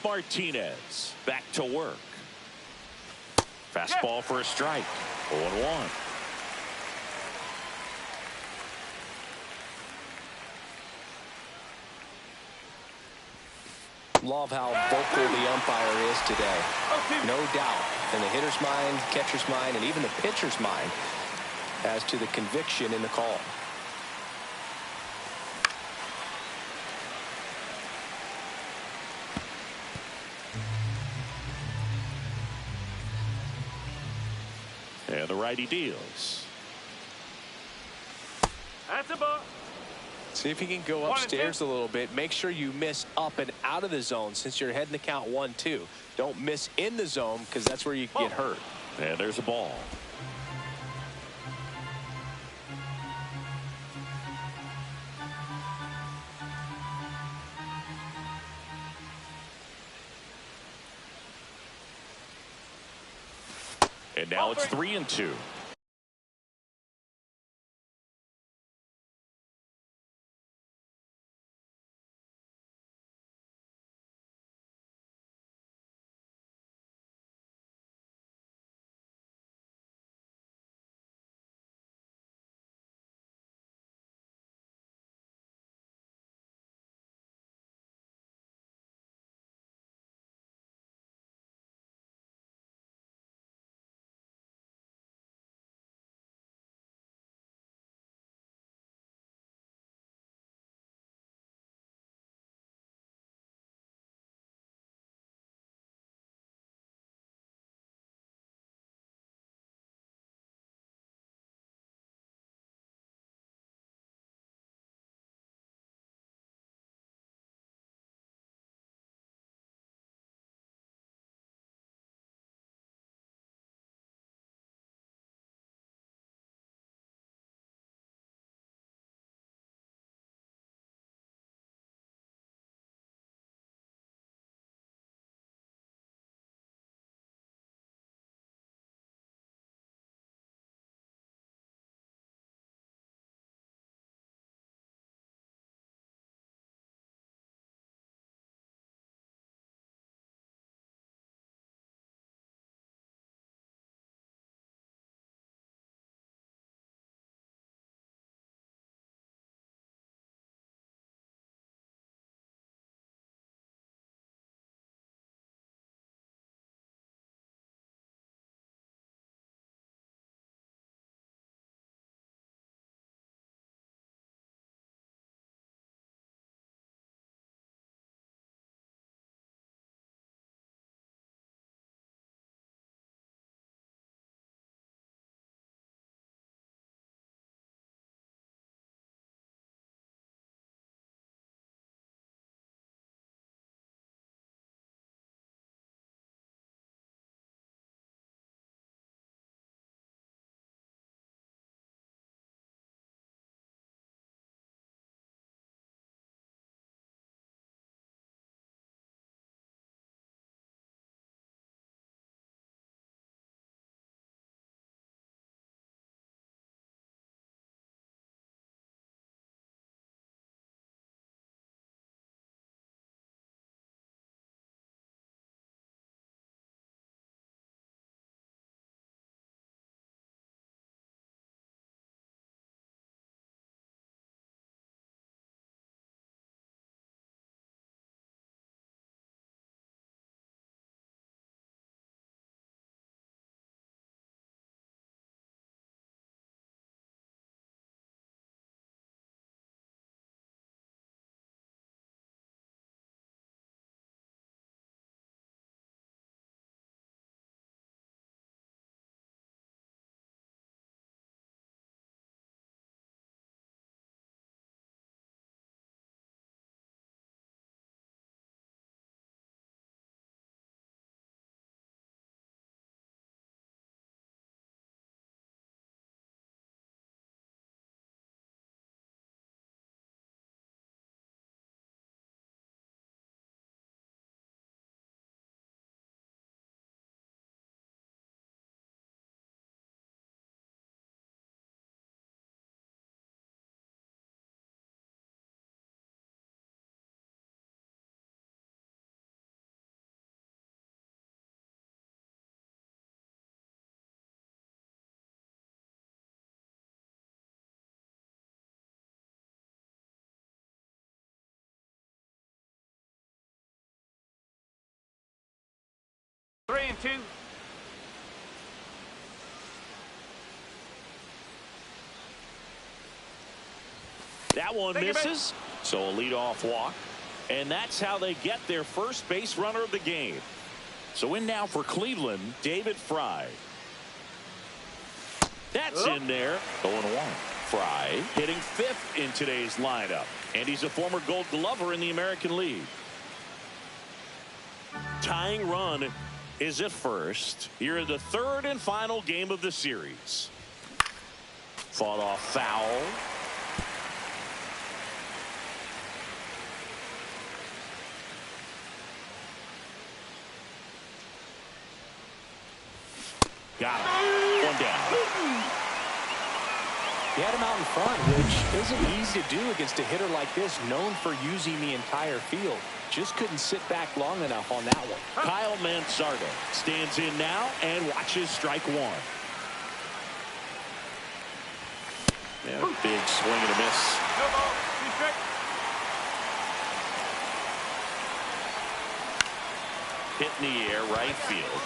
Martinez back to work. Fastball for a strike. 0-1. Love how vocal the umpire is today. No doubt in the hitter's mind, catcher's mind, and even the pitcher's mind as to the conviction in the call. And the righty deals. That's a ball. See if you can go upstairs a little bit. Make sure you miss up and out of the zone since you're heading to count 1-2. Don't miss in the zone because that's where you can get hurt. And there's a ball. And now it's 3-2. 0-2. That one misses, so a leadoff walk. And that's how they get their first base runner of the game. So in now for Cleveland, David Fry. That's in there. 0-1. Fry hitting 5th in today's lineup. And he's a former Gold Glover in the American League. Tying run is at first. Here in the 3rd and final game of the series. Fought off foul. Got him. One down. He had him out in front, which isn't easy to do against a hitter like this, known for using the entire field. Just couldn't sit back long enough on that one. Kyle Mansardo stands in now and watches strike one. And a big swing and a miss. Hit in the air, right field.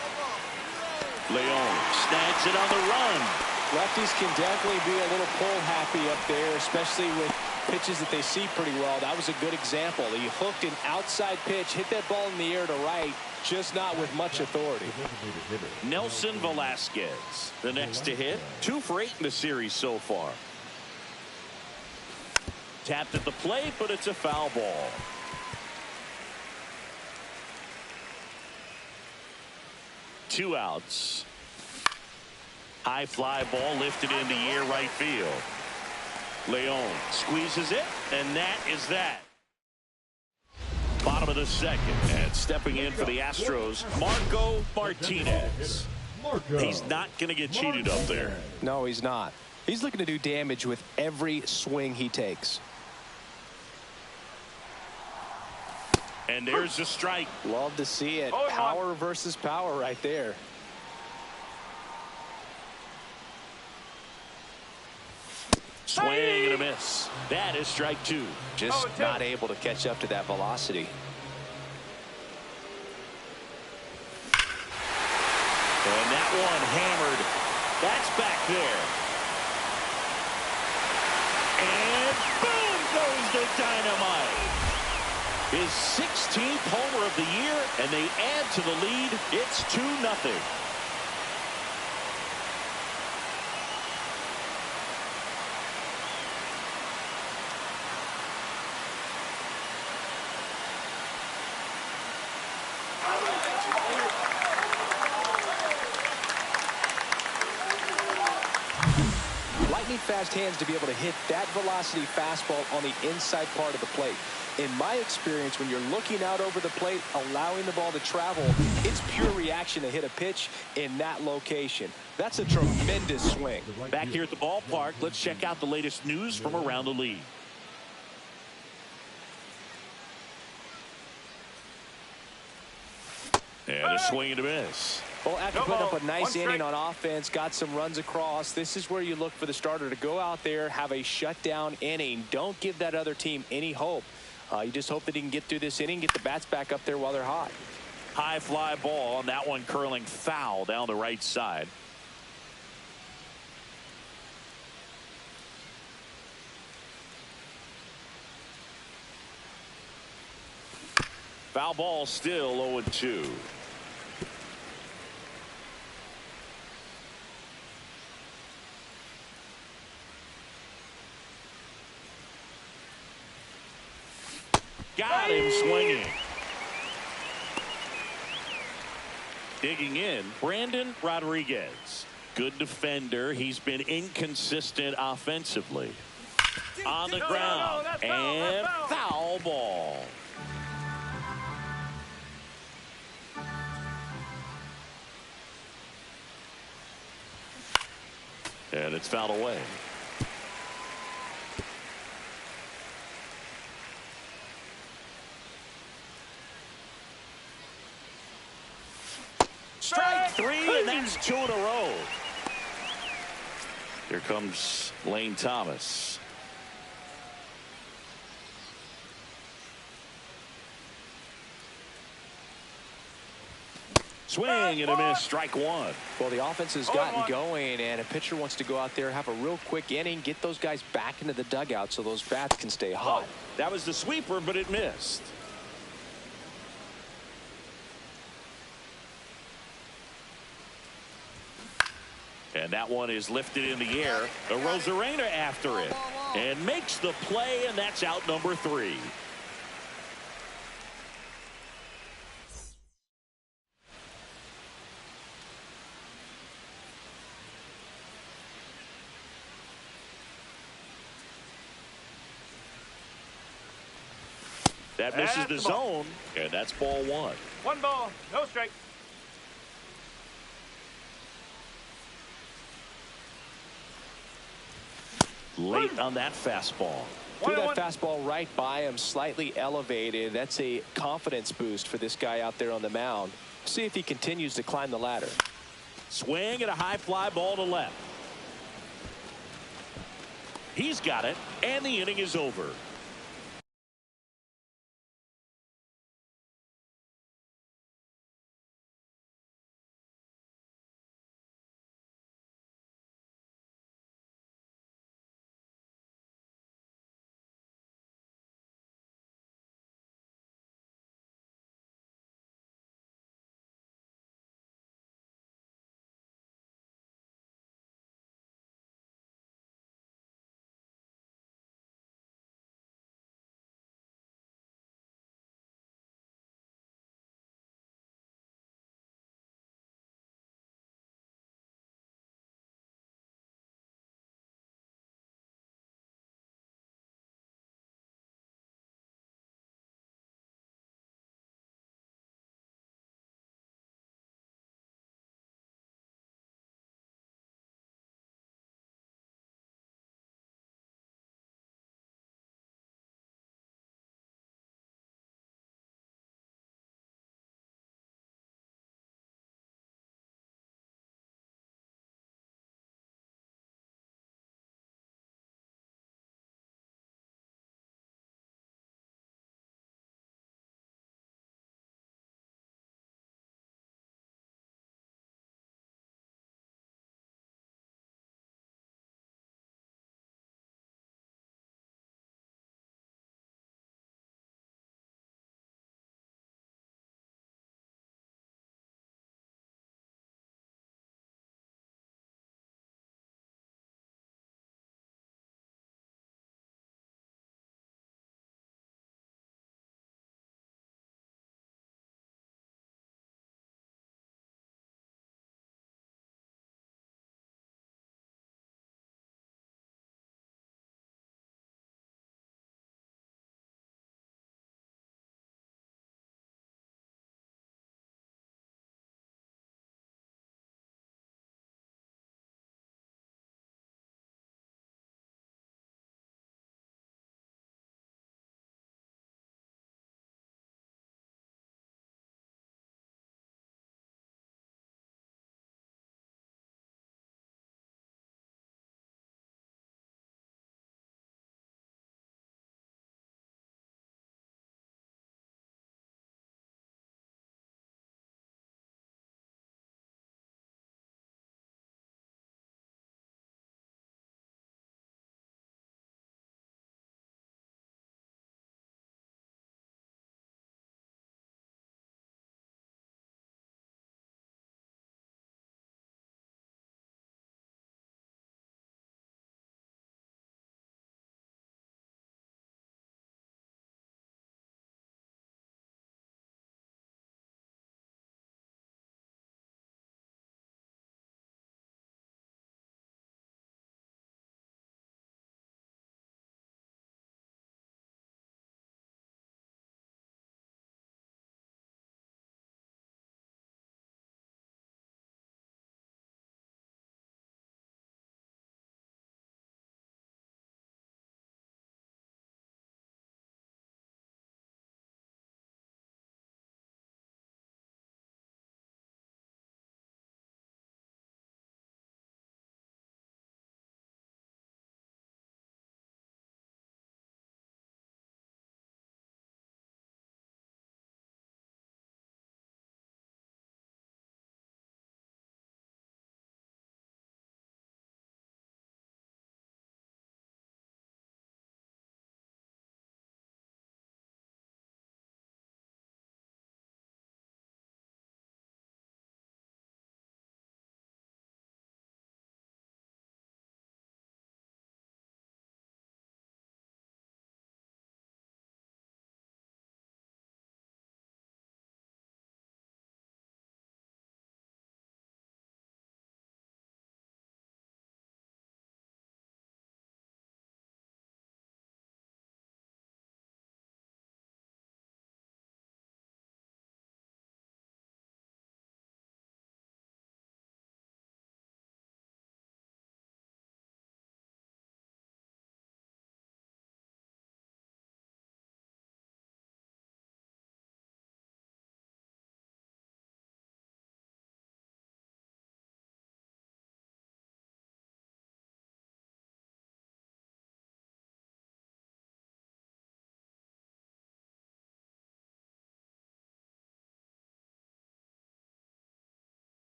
Leon snags it on the run. Lefties can definitely be a little pull happy up there, especially with pitches that they see pretty well. That was a good example. He hooked an outside pitch, hit that ball in the air to right, just not with much authority. Nelson Velasquez, the next to hit. 2 for 8 in the series so far. Tapped at the plate, but it's a foul ball. Two outs. High fly ball lifted in the air, right field. Leon squeezes it, and that is that. Bottom of the 2nd, and stepping in for the Astros, Marco Martinez. He's not going to get cheated up there. No, he's not. He's looking to do damage with every swing he takes. And there's a strike. Love to see it. Power versus power right there. Swing and a miss. That is strike 2. Just not able to catch up to that velocity. And that one hammered. That's back there. And boom goes the dynamite. His 16th homer of the year, and they add to the lead. It's 2-0. Lightning fast hands to be able to hit that velocity fastball on the inside part of the plate. In my experience, when you're looking out over the plate, allowing the ball to travel, it's pure reaction to hit a pitch in that location. That's a tremendous swing. Back here at the ballpark, let's check out the latest news from around the league. And a swing and a miss. Well, after putting up a nice inning on offense, got some runs across, this is where you look for the starter to go out there, have a shutdown inning. Don't give that other team any hope. You just hope that he can get through this inning, get the bats back up there while they're hot. High fly ball, and that one curling foul down the right side. Foul ball, still 0-2. Got him swinging. Digging in, Brandon Rodriguez. Good defender. He's been inconsistent offensively. On the ground. And foul ball. And it's fouled away. Strike 3, and that's 2 in a row. Here comes Lane Thomas. Swing and a miss, strike one. Well, the offense has gotten going, and a pitcher wants to go out there, have a real quick inning, get those guys back into the dugout so those bats can stay hot. That was the sweeper, but it missed. And that one is lifted in the air. Rosarena after it and makes the play, and that's out number 3. That misses the zone, and that's ball 1. 1 ball, no strike. Late on that fastball. Threw that fastball right by him, slightly elevated. That's a confidence boost for this guy out there on the mound. See if he continues to climb the ladder. Swing and a high fly ball to left. He's got it, and the inning is over.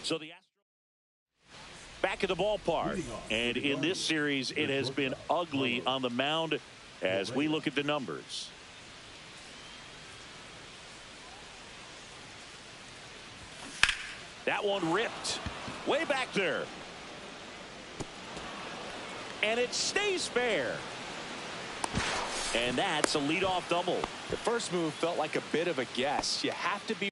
So the back at the ballpark, and in this series it has been ugly on the mound as we look at the numbers. That one ripped way back there, and it stays fair, and that's a leadoff double. The first move felt like a bit of a guess. You have to be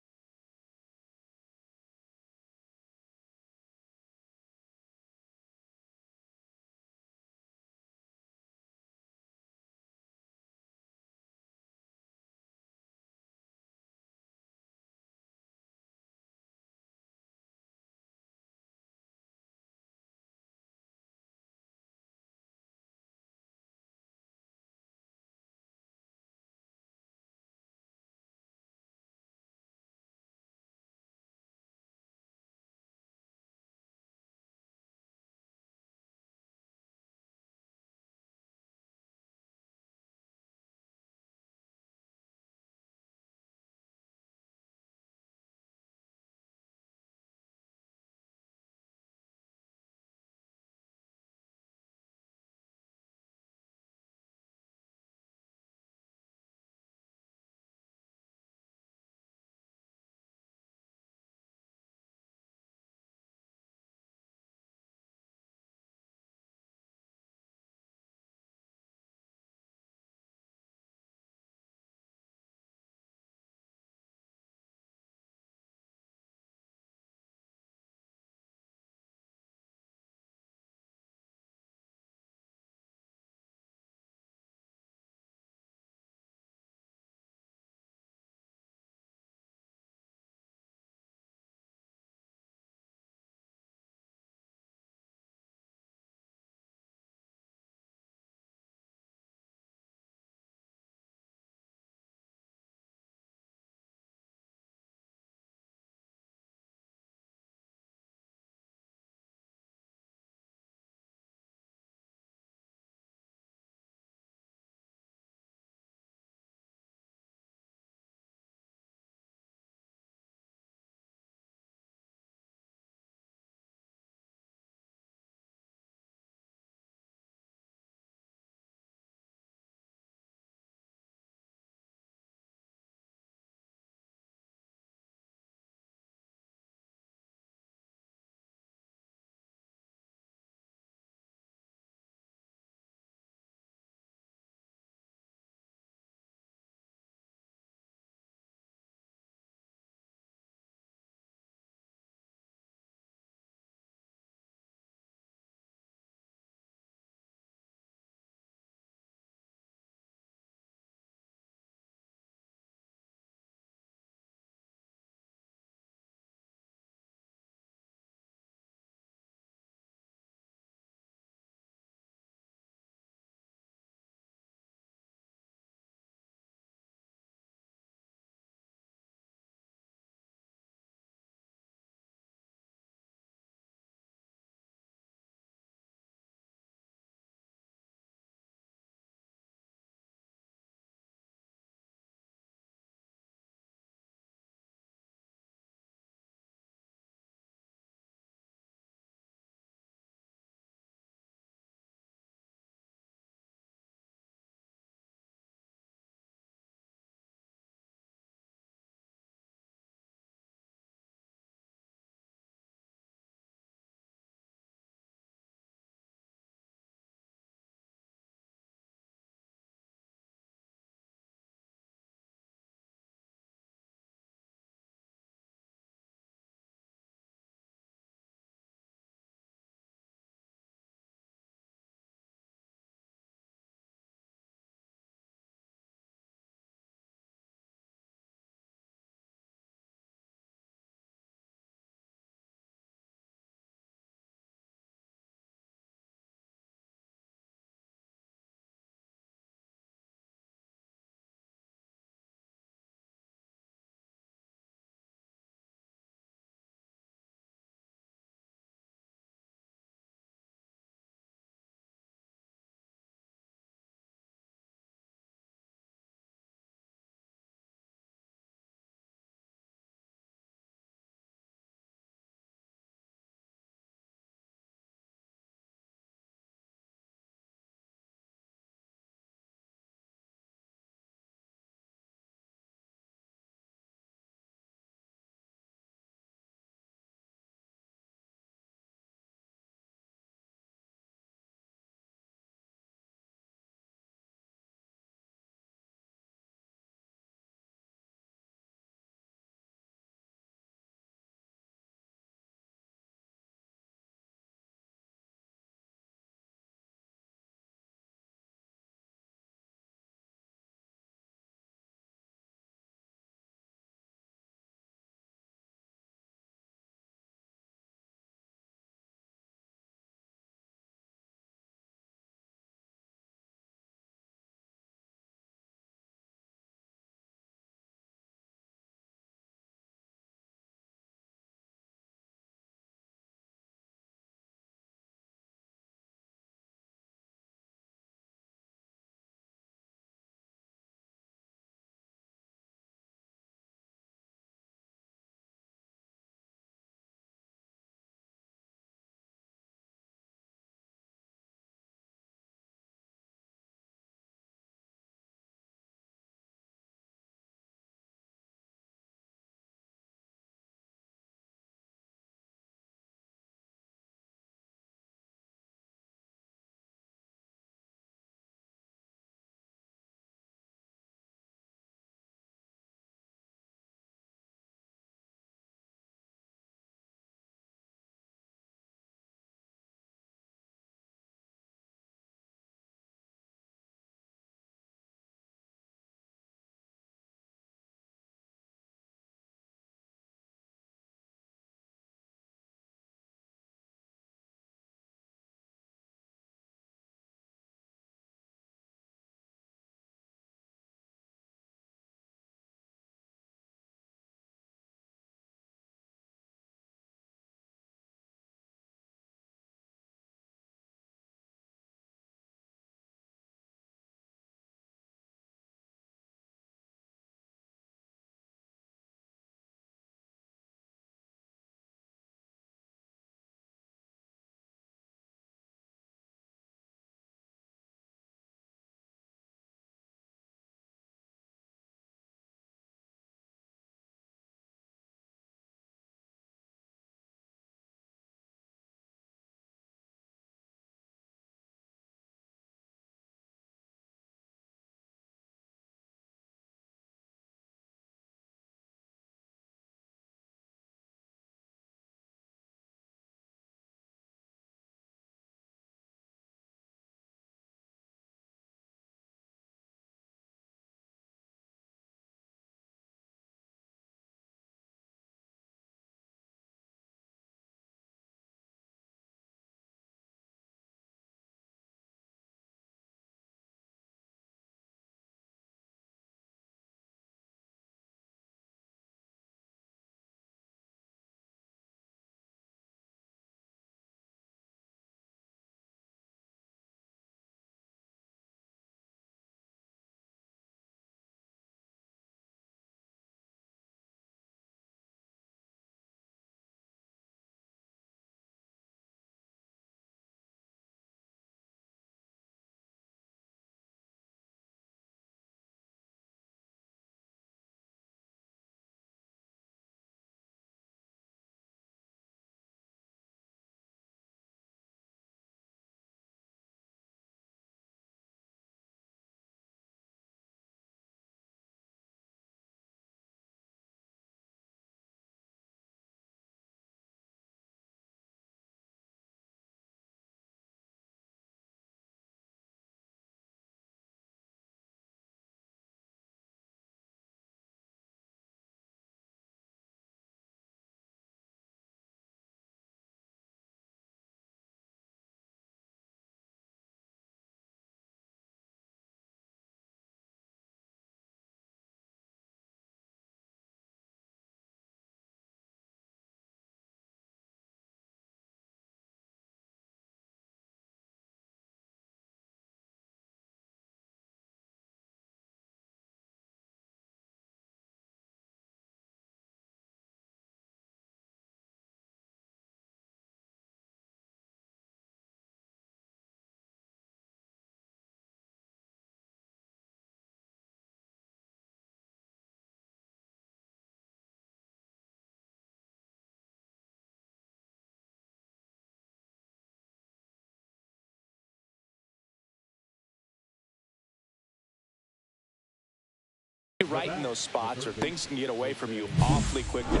right in those spots, or things can get away from you awfully quickly.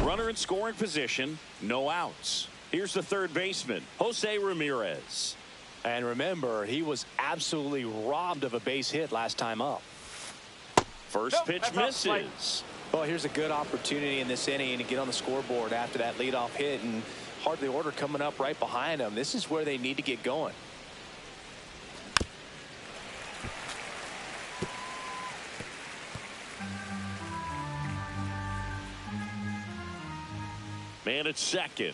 Runner in scoring position, no outs. Here's the third baseman, Jose Ramirez. And remember, he was absolutely robbed of a base hit last time up. First pitch misses. Well, here's a good opportunity in this inning to get on the scoreboard after that leadoff hit, and hardly order coming up right behind them. This is where they need to get going. Man at second.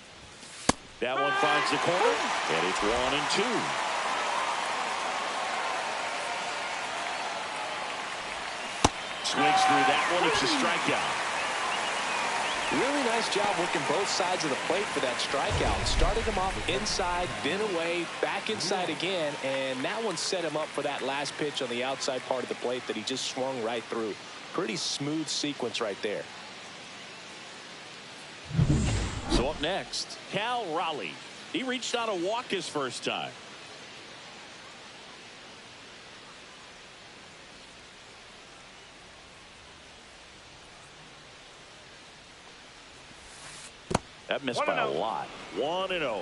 That one finds the corner, and it's 1-2. Swings through that one. It's a strikeout. Really nice job working both sides of the plate for that strikeout. Started him off inside, then away, back inside again, and that one set him up for that last pitch on the outside part of the plate that he just swung right through. Pretty smooth sequence right there. So up next, Cal Raleigh. He reached on a walk his first time. That missed by a lot. 1-0.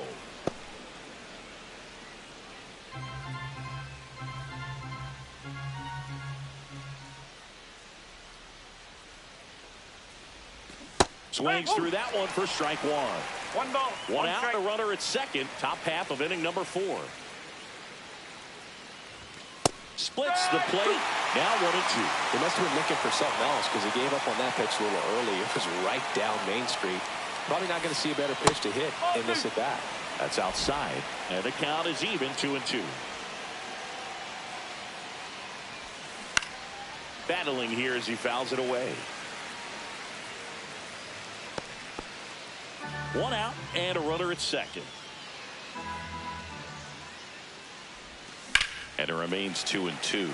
Swings through that one for strike one. One ball. One out, strike. The runner at second. Top half of inning number 4. Splits the plate. Now 1-2. He must have been looking for something else because he gave up on that pitch a little early. It was right down Main Street. Probably not going to see a better pitch to hit in this at bat. That's outside. And the count is even 2-2. Battling here as he fouls it away. 1 out and a runner at second. And it remains 2-2.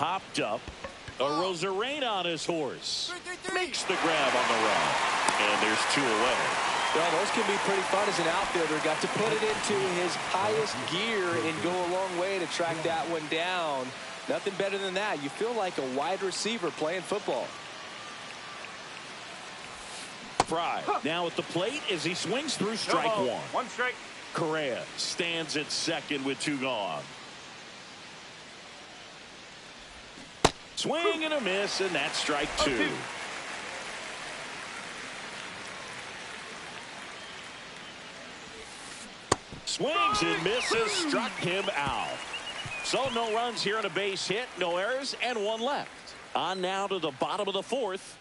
popped up. A Rosarena on his horse. Makes the grab on the run. And there's 2 away. Well, those can be pretty fun as an outfielder. Got to put it into his highest gear and go a long way to track that one down. Nothing better than that. You feel like a wide receiver playing football. Fry now at the plate as he swings through strike 1. 1 strike. Correa stands at second with 2 gone. Swing and a miss, and that's strike 2. Swings and misses, struck him out. So no runs here on a base hit, no errors, and 1 left. On now to the bottom of the 4th.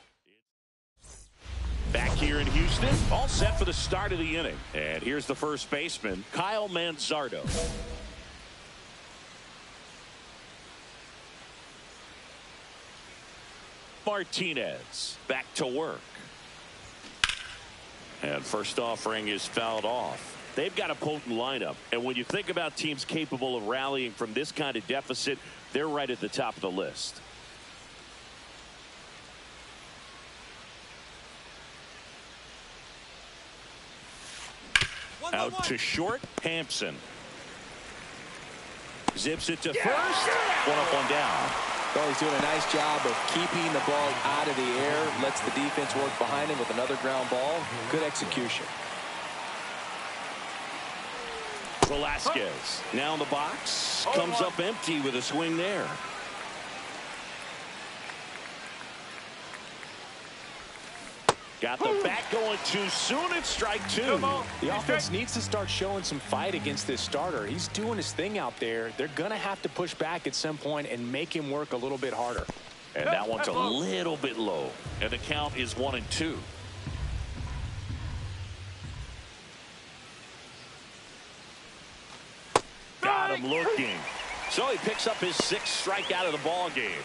Back here in Houston, all set for the start of the inning. And here's the first baseman, Kyle Manzardo. Martinez back to work. And first offering is fouled off. They've got a potent lineup. And when you think about teams capable of rallying from this kind of deficit, they're right at the top of the list. Out to short, Hampson. Zips it to first. 1 up, 1 down. Well, he's doing a nice job of keeping the ball out of the air. Lets the defense work behind him with another ground ball. Good execution. Velasquez now in the box. Comes up empty with a swing there. Got the bat going too soon. It's strike 2. The offense needs to start showing some fight against this starter. He's doing his thing out there. They're going to have to push back at some point and make him work a little bit harder. And that one's a little bit low. And the count is 1-2. Got him looking. So he picks up his 6th strikeout of the ball game.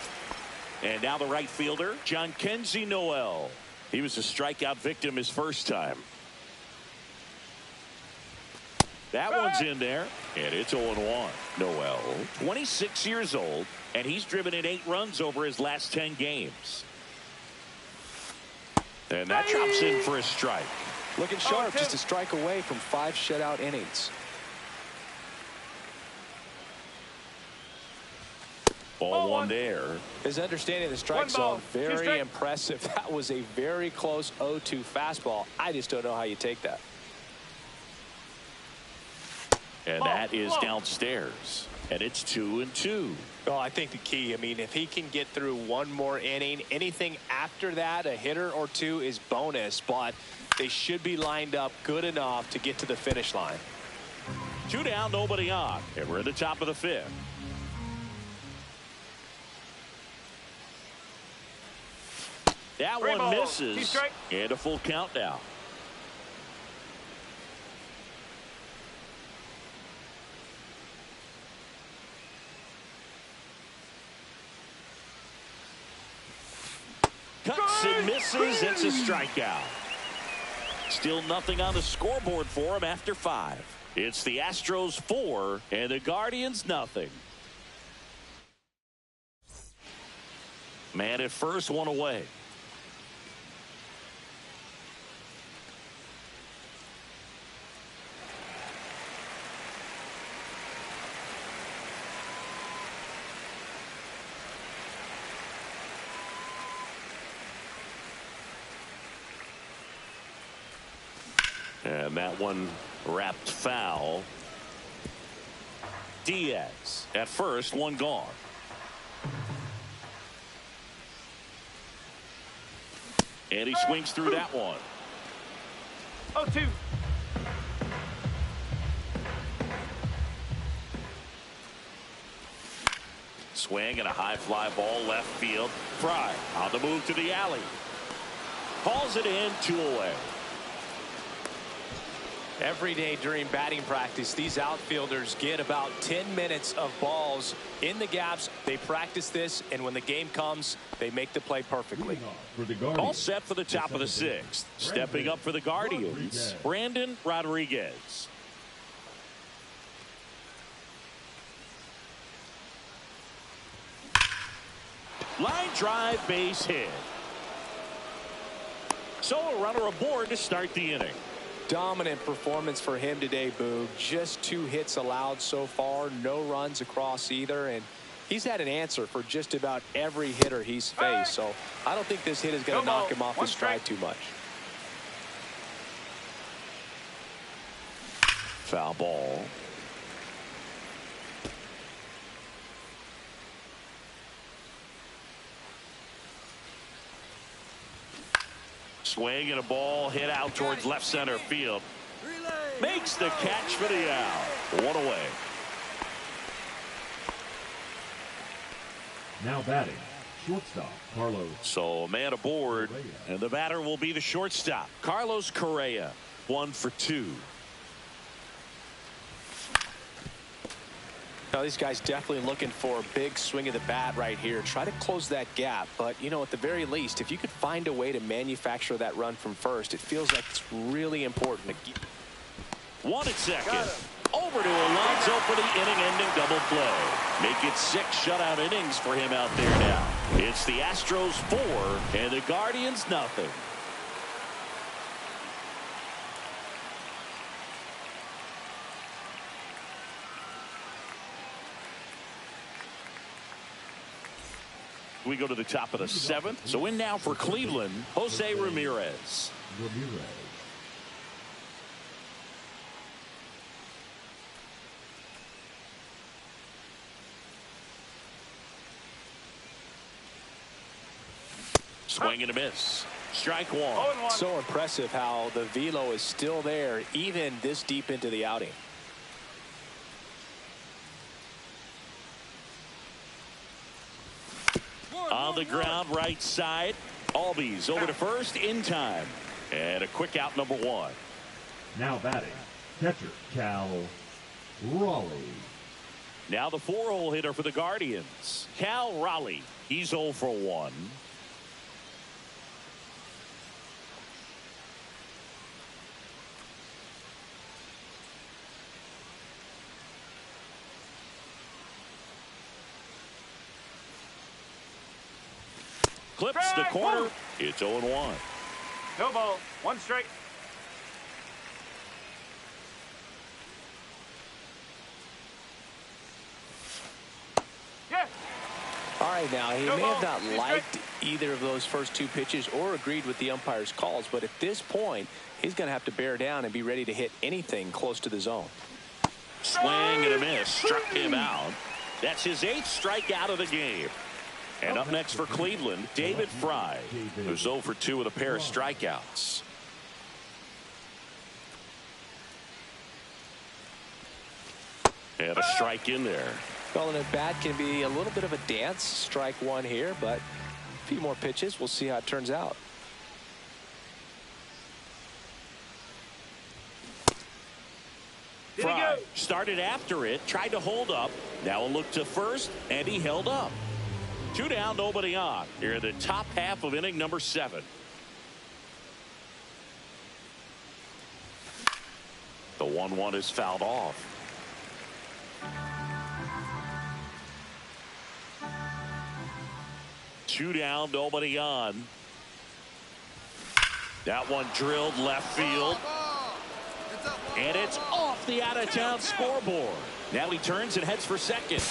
And now the right fielder, Jhonkensy Noel. He was a strikeout victim his first time. That one's in there, and it's 0-1. Noel, 26 years old, and he's driven in 8 runs over his last 10 games. And that drops in for a strike. Looking sharp, just a strike away from 5 shutout innings. Ball 1 there. His understanding of the strike zone, very impressive. That was a very close 0-2 fastball. I just don't know how you take that. And that is downstairs. And it's 2-2. Well, I think the key, I mean, if he can get through 1 more inning, anything after that, a hitter or 2 is bonus. But they should be lined up good enough to get to the finish line. 2 down, nobody on. And we're at the top of the 5th. That one misses, and a full count now. Cuts and misses. It's a strikeout. Still nothing on the scoreboard for him after 5. It's the Astros 4 and the Guardians nothing. Man at first, 1 away. And that one wrapped foul. Diaz at first, 1 gone. And he swings through that one. 0-2. Swing and a high fly ball left field. Fry on the move to the alley. Hauls it in, 2 away. Every day during batting practice, these outfielders get about 10 minutes of balls in the gaps. They practice this, and when the game comes, they make the play perfectly. All set for the top of the 6th. Stepping up for the Guardians, Brandon Rodriguez. Line drive, base hit. So a runner aboard to start the inning. Dominant performance for him today, Boog. Just 2 hits allowed so far, no runs across either, and he's had an answer for just about every hitter he's faced. So I don't think this hit is going to knock him off his stride too much. Foul ball. Swing and a ball hit out towards left center field. Makes the catch for the out. 1 away. Now batting, shortstop, Carlos. So a man aboard, and the batter will be the shortstop, Carlos Correa. 1 for 2. Now, these guys definitely looking for a big swing of the bat right here. Try to close that gap. But, you know, at the very least, if you could find a way to manufacture that run from first, it feels like it's really important to keep. 1 at second. Over to Alonso for the inning-ending double play. Make it 6 shutout innings for him out there now. It's the Astros 4 and the Guardians nothing. We go to the top of the 7th. So in now for Cleveland, Jose Ramirez. Swing and a miss. Strike 1. So impressive how the velo is still there even this deep into the outing. On the ground, right side. Albies over to first in time. And a quick out, number 1. Now batting, catcher, Cal Raleigh. Now the 4-hole hitter for the Guardians, Cal Raleigh. He's 0 for 1. Clips the corner. It's 0-1. No ball. 1 strike. Yeah. All right, now he may have not liked either of those first 2 pitches or agreed with the umpire's calls, but at this point, he's going to have to bear down and be ready to hit anything close to the zone. Swing and a miss. Struck him out. That's his 8th strikeout of the game. And up next for Cleveland, David Fry, who's 0 for 2 with a pair of strikeouts. And a strike in there. Well, and at bat can be a little bit of a dance. Strike 1 here, but a few more pitches. We'll see how it turns out. Fry started after it, tried to hold up. Now a look to first, and he held up. 2 down, nobody on. Here in the top half of inning number 7. The 1-1 is fouled off. Two down, nobody on. That one drilled left field. And it's off the out-of-town scoreboard. Now he turns and heads for second.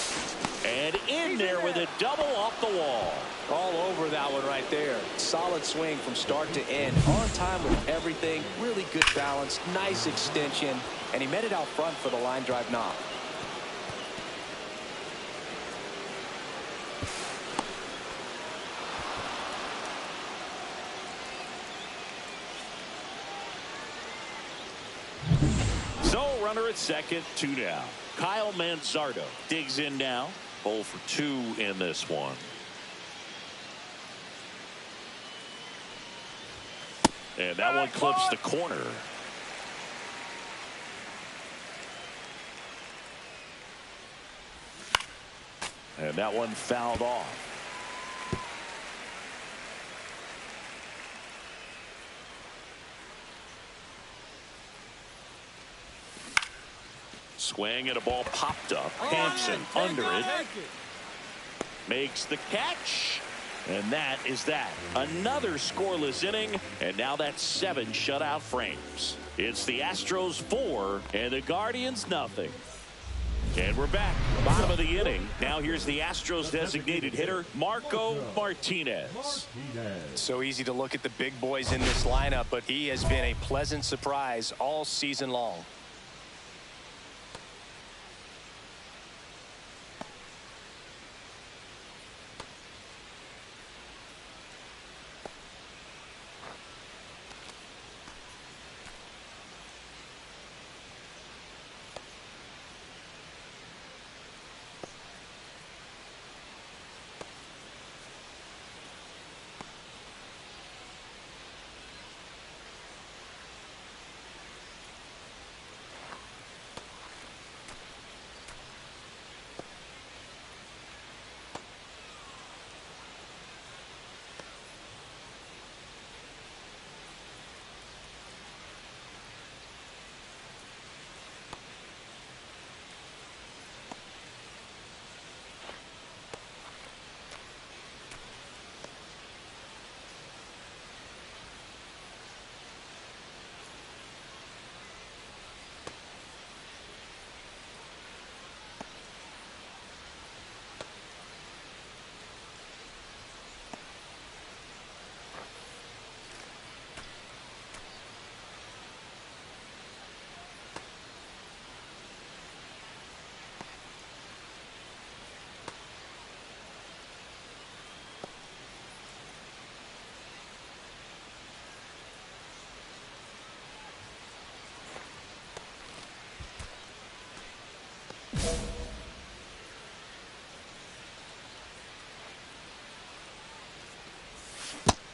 And in there with a double off the wall. All over that one right there. Solid swing from start to end. On time with everything. Really good balance. Nice extension. And he met it out front for the line drive knock. So runner at second, 2 down. Kyle Manzardo digs in now. 0 for 2 in this one. And that one clips the corner. And that one fouled off. Swing and a ball popped up. Hampson under it. Makes the catch. And that is that. Another scoreless inning, and now that's 7 shutout frames. It's the Astros 4 and the Guardians nothing. And we're back. Bottom of the inning. Now here's the Astros designated hitter, Marco Martinez. So easy to look at the big boys in this lineup, but he has been a pleasant surprise all season long.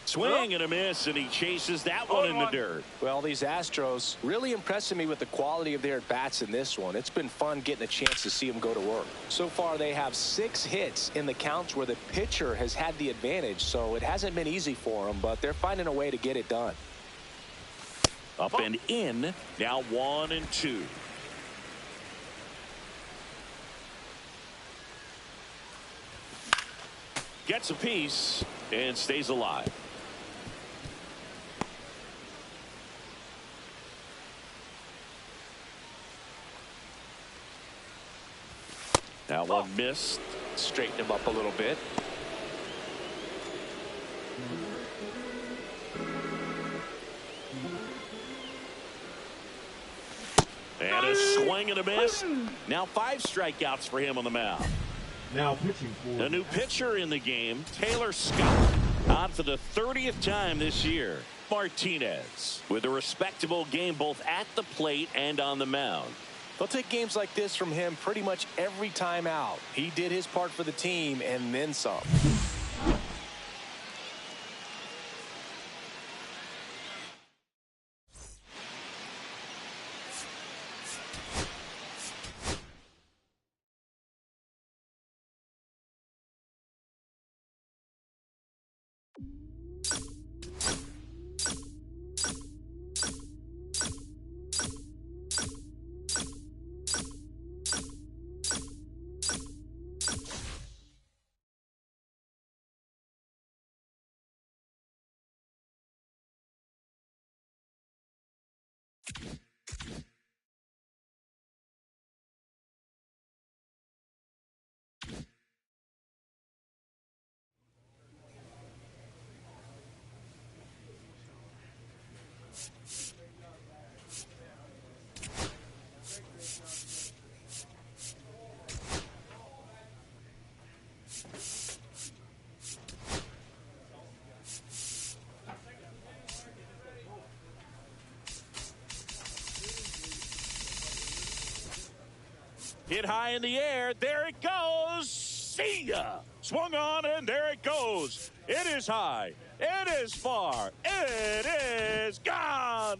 Swing and a miss, and he chases that one in the dirt. Well, these Astros really impressing me with the quality of their at-bats in this one. It's been fun getting a chance to see them go to work. So far, they have 6 hits in the counts where the pitcher has had the advantage, so it hasn't been easy for them, but they're finding a way to get it done. Up and in, now 1-2. Gets a piece and stays alive. Now one missed. Straighten him up a little bit. And a swing and a miss. Now 5 strikeouts for him on the mound. Now pitching for A new pitcher in the game, Taylor Scott, on for the 30th time this year. Martinez with a respectable game both at the plate and on the mound. They'll take games like this from him pretty much every time out. He did his part for the team and then some. Hit high in the air. There it goes. See ya. Swung on, and there it goes. It is high. It is far. It is gone.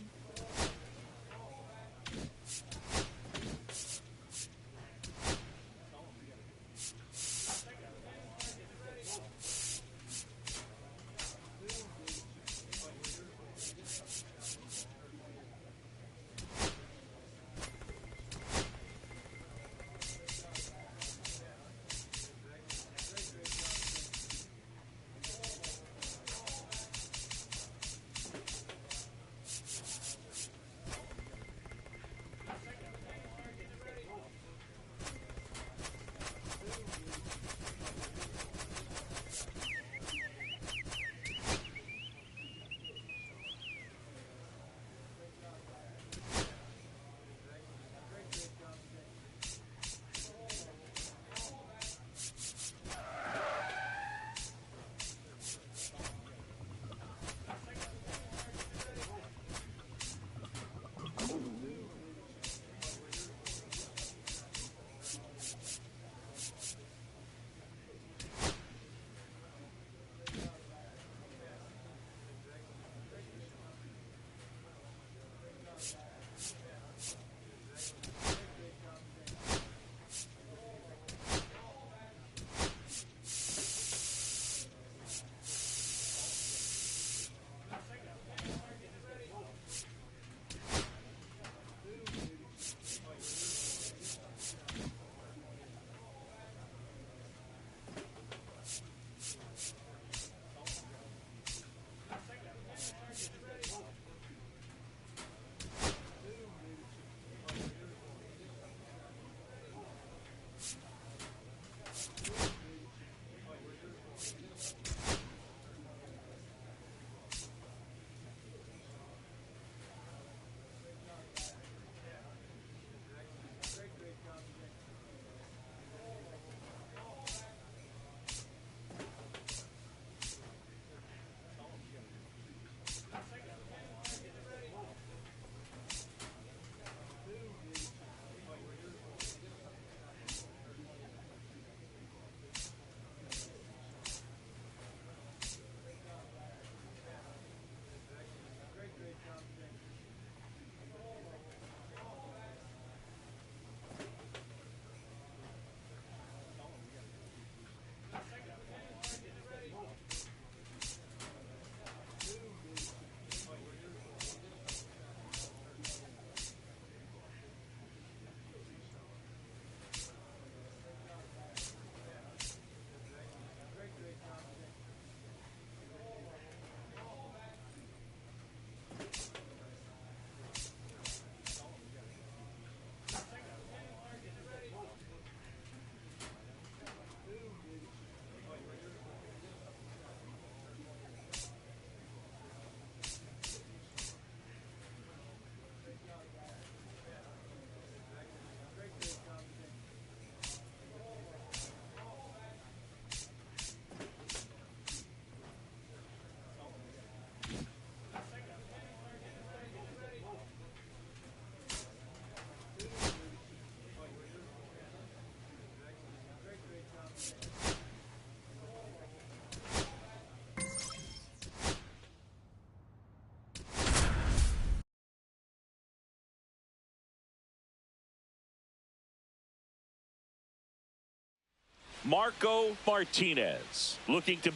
Marco Martinez looking to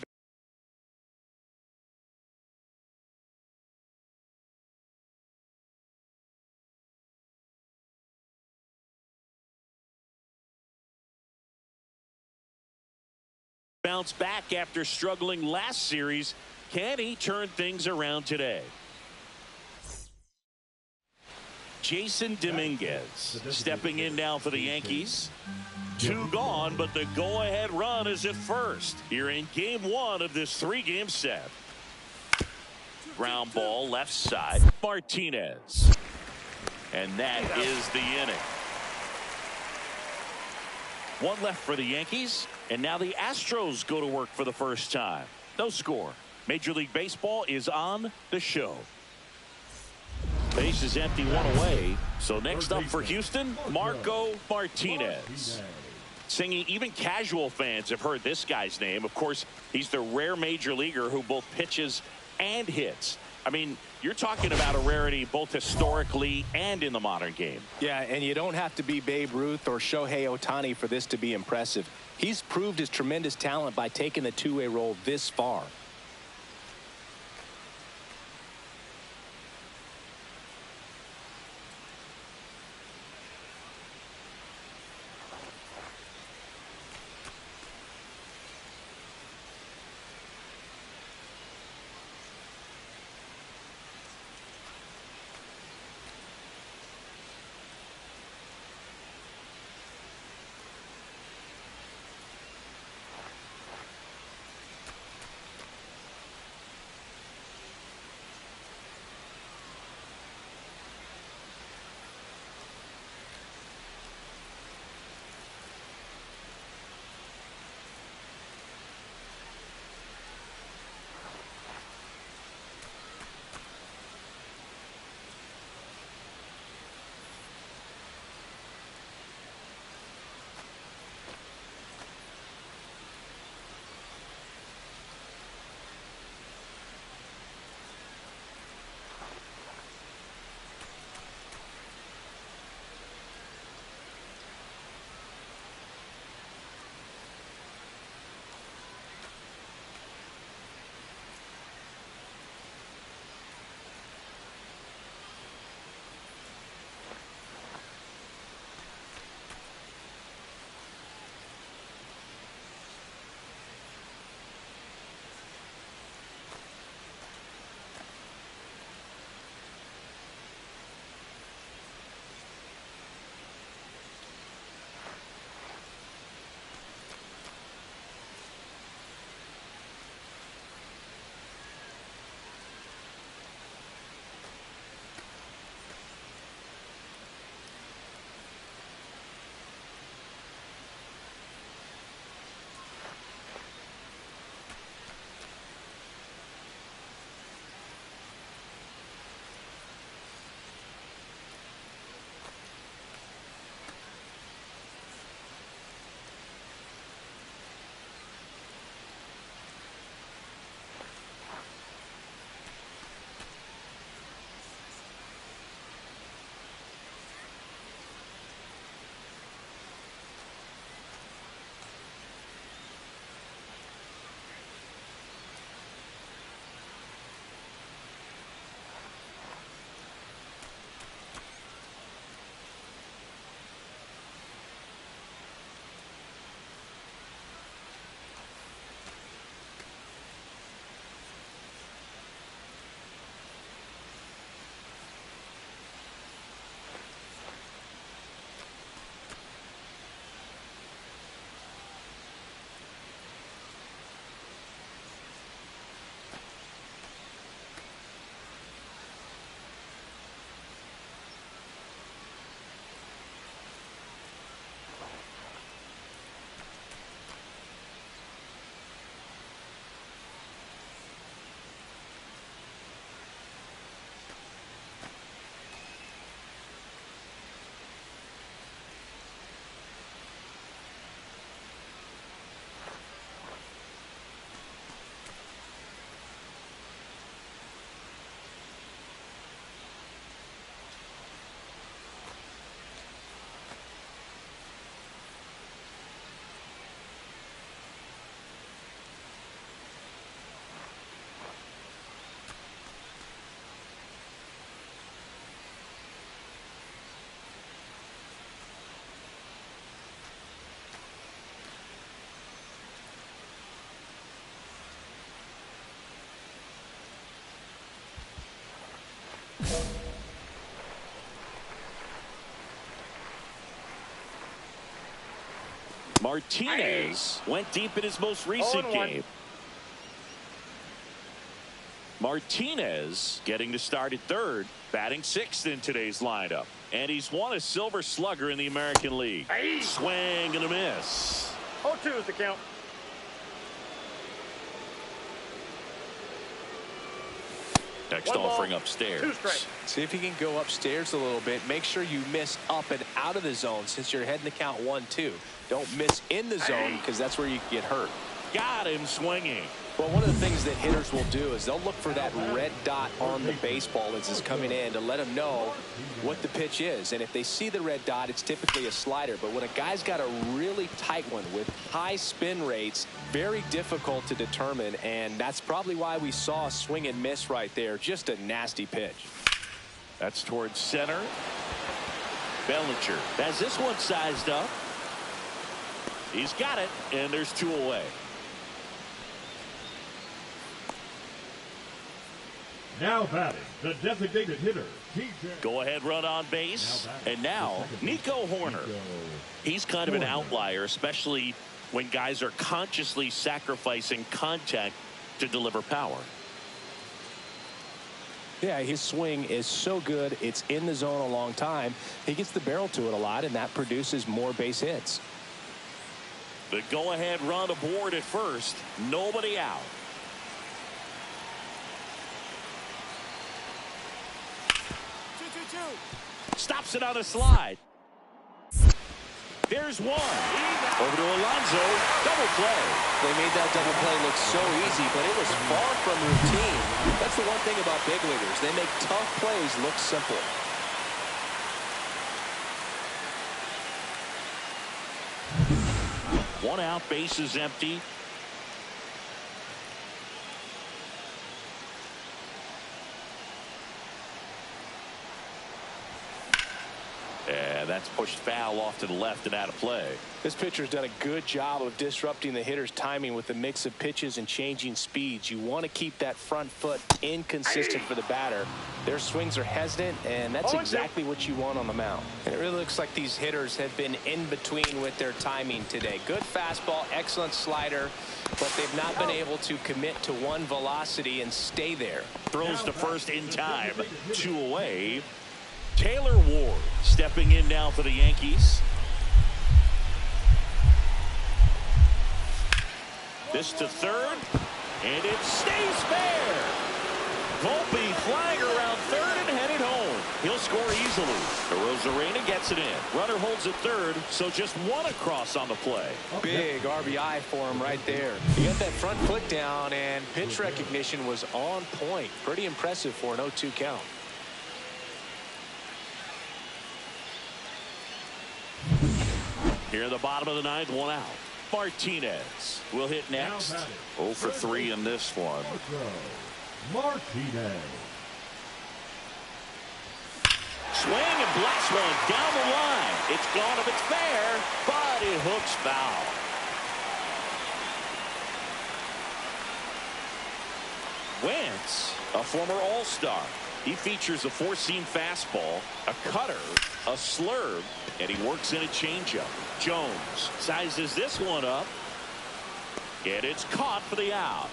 bounce back after struggling last series. Can he turn things around today? Jason Dominguez stepping in now for the Yankees. 2 gone, but the go-ahead run is at first here in game 1 of this 3-game set. Ground ball left side. Martinez. And that is the inning. 1 left for the Yankees, and now the Astros go to work for the first time. No score. Major League Baseball is on the show. Base is empty, 1 away. So next up for Houston, Marco Martinez. Singing, even casual fans have heard this guy's name. Of course, he's the rare major leaguer who both pitches and hits. I mean, you're talking about a rarity both historically and in the modern game. Yeah, and you don't have to be Babe Ruth or Shohei Ohtani for this to be impressive. He's proved his tremendous talent by taking the two-way role this far. Martinez went deep in his most recent 0-1. game. Martinez getting the start at third, batting sixth in today's lineup. And he's won a Silver Slugger in the American League. Swing and a miss. 0-2 is the count. Next One ball, offering 2 upstairs. strikes. See if you can go upstairs a little bit. Make sure you miss up and out of the zone since you're heading to count 1-2. Don't miss in the zone because that's where you get hurt. Got him swinging. Well, one of the things that hitters will do is they'll look for that red dot on the baseball as it's coming in to let them know what the pitch is. And if they see the red dot, it's typically a slider. But when a guy's got a really tight one with high spin rates, very difficult to determine. And that's probably why we saw a swing and miss right there. Just a nasty pitch. That's towards center. Bellinger has this one sized up. He's got it, and there's 2 away. Now batting, the designated hitter, TJ. Go ahead run on base. And now, Nico Horner. He's kind of an outlier, especially when guys are consciously sacrificing contact to deliver power. Yeah, his swing is so good. It's in the zone a long time. He gets the barrel to it a lot, and that produces more base hits. The go-ahead run aboard at first. Nobody out. Stops it on a slide. There's one. Over to Alonso. Double play. They made that double play look so easy, but it was far from routine. That's the one thing about big leaguers. They make tough plays look simple. One out, base is empty. And that's pushed foul off to the left and out of play. This pitcher's done a good job of disrupting the hitter's timing with the mix of pitches and changing speeds. You want to keep that front foot inconsistent for the batter. Their swings are hesitant, and that's exactly what you want on the mound. And it really looks like these hitters have been in between with their timing today. Good fastball, excellent slider, but they've not been able to commit to one velocity and stay there. Throws to first in time. 2 away. Taylor Ward stepping in now for the Yankees. This to third, and it stays fair. Volpe flying around third and headed home. He'll score easily. Rosarena gets it in. Runner holds at third, so just one across on the play. Big RBI for him right there. He got that front foot down, and pitch recognition was on point. Pretty impressive for an 0-2 count. Here in the bottom of the ninth, 1 out. Martinez will hit next. 0 for 3 in this one. Martinez. Swing and blast one down the line. It's gone if it's fair, but it hooks foul. Wentz, a former All-Star. He features a 4-seam fastball, a cutter, a slurve, and he works in a changeup. Jones sizes this one up, and it's caught for the out.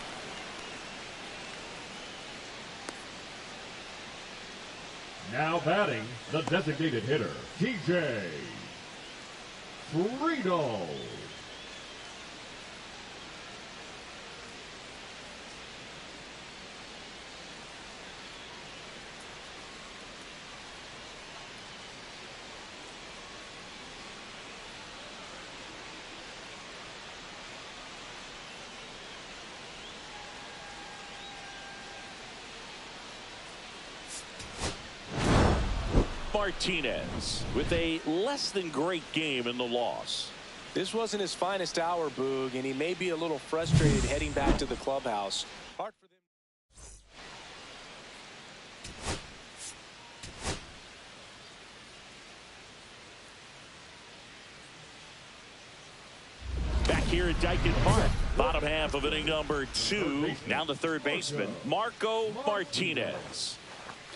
Now batting, the designated hitter, TJ Friedel. Martinez with a less than great game in the loss. This wasn't his finest hour, Boog, and he may be a little frustrated heading back to the clubhouse. Hard for them. Back here at Dyken Park, bottom half of inning number 2. Down the third baseman, Marco Martinez.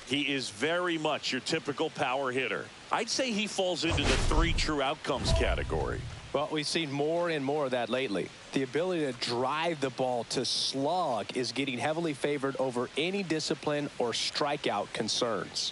He is very much your typical power hitter. I'd say he falls into the 3 true outcomes category. Well, we've seen more and more of that lately. The ability to drive the ball to slug is getting heavily favored over any discipline or strikeout concerns.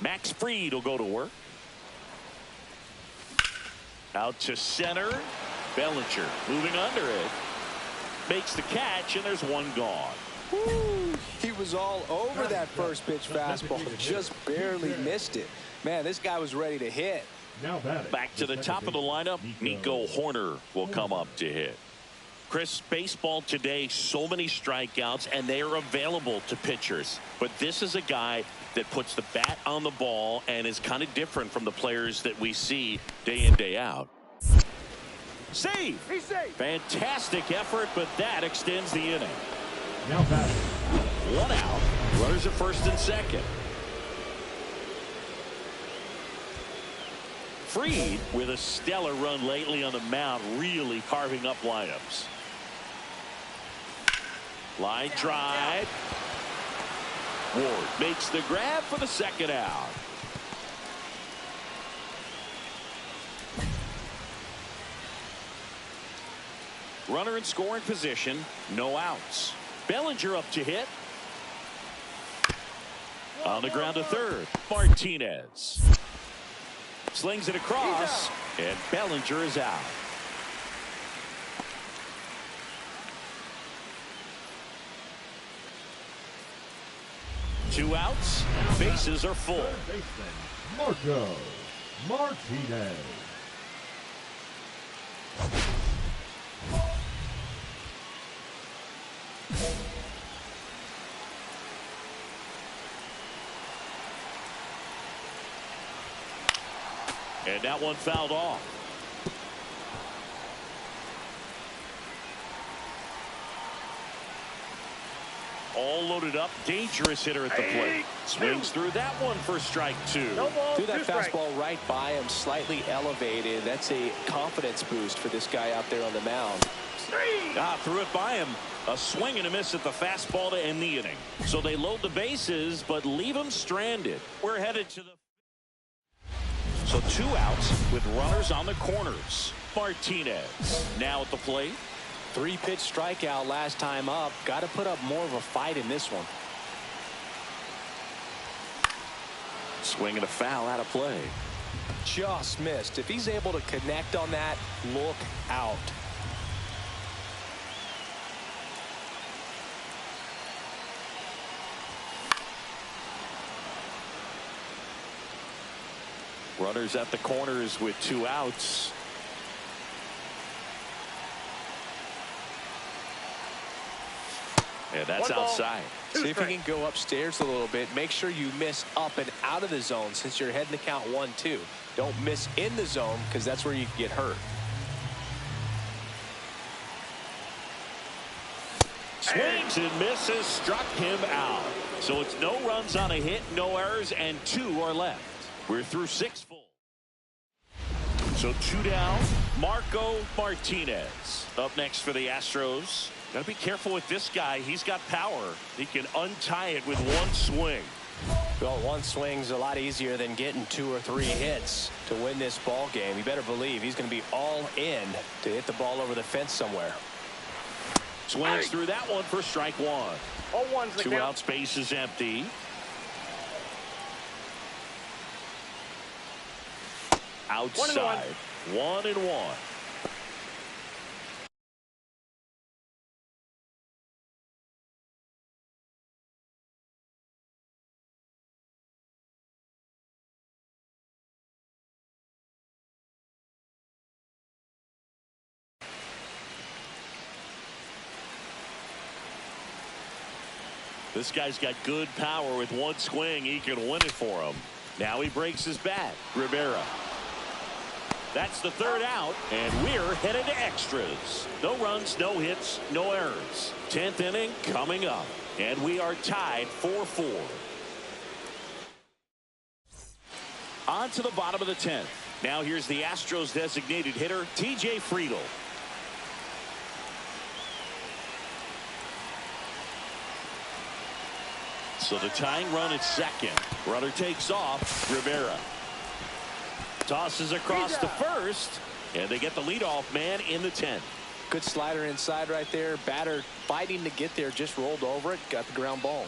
Max Fried will go to work. Out to center. Bellinger moving under it. Makes the catch, and there's one gone. Woo! He was all over that first pitch fastball. Just barely missed it. Man, this guy was ready to hit. Now back to the top of the lineup. Nico Horner will come up to hit. Chris, baseball today, so many strikeouts, and they are available to pitchers. But this is a guy that puts the bat on the ball and is kind of different from the players that we see day in, day out. Save! He's safe. Fantastic effort, but that extends the inning. Now batting. One out. Runners at first and second. Fried, with a stellar run lately on the mound, really carving up lineups. Line drive. Ward makes the grab for the second out. Runner in scoring position, no outs. Bellinger up to hit. On the ground to third, Martinez. Slings it across, and Bellinger is out. Two outs, bases are full. Marco Martinez. And that one fouled off. All loaded up, dangerous hitter at the plate. Swings through that one for strike two. No ball, Threw that two strikes. fastball right by him, slightly elevated. That's a confidence boost for this guy out there on the mound. Threw it by him. A swing and a miss at the fastball to end the inning. So they load the bases, but leave him stranded. We're headed to the... So two outs with runners on the corners. Martinez now at the plate. 3-pitch strikeout last time up. Got to put up more of a fight in this one. Swing and a foul out of play. Just missed. If he's able to connect on that, look out. Runners at the corners with 2 outs. And that's outside. See if you can go upstairs a little bit. Make sure you miss up and out of the zone since you're heading to count 1-2. Don't miss in the zone because that's where you can get hurt. Swings and misses, struck him out. So it's no runs on a hit, no errors, and 2 are left. We're through 6 full. So 2 down. Marco Martinez up next for the Astros. Got to be careful with this guy. He's got power. He can untie it with 1 swing. Well, 1 swing's a lot easier than getting 2 or 3 hits to win this ball game. You better believe he's going to be all in to hit the ball over the fence somewhere. Swings through that one for strike 1. 0-1's the 2 count. out, space is empty. Outside. 1-1. This guy's got good power. With 1 swing, he can win it for him. Now he breaks his bat. Rivera. That's the 3rd out, and we're headed to extras. No runs, no hits, no errors. 10th inning coming up, and we are tied 4-4. On to the bottom of the 10th. Now here's the Astros designated hitter, T.J. Friedl. So the tying run at second. Runner takes off. Rivera tosses across to first, and they get the leadoff man in the 10th. Good slider inside right there. Batter fighting to get there, just rolled over it, got the ground ball.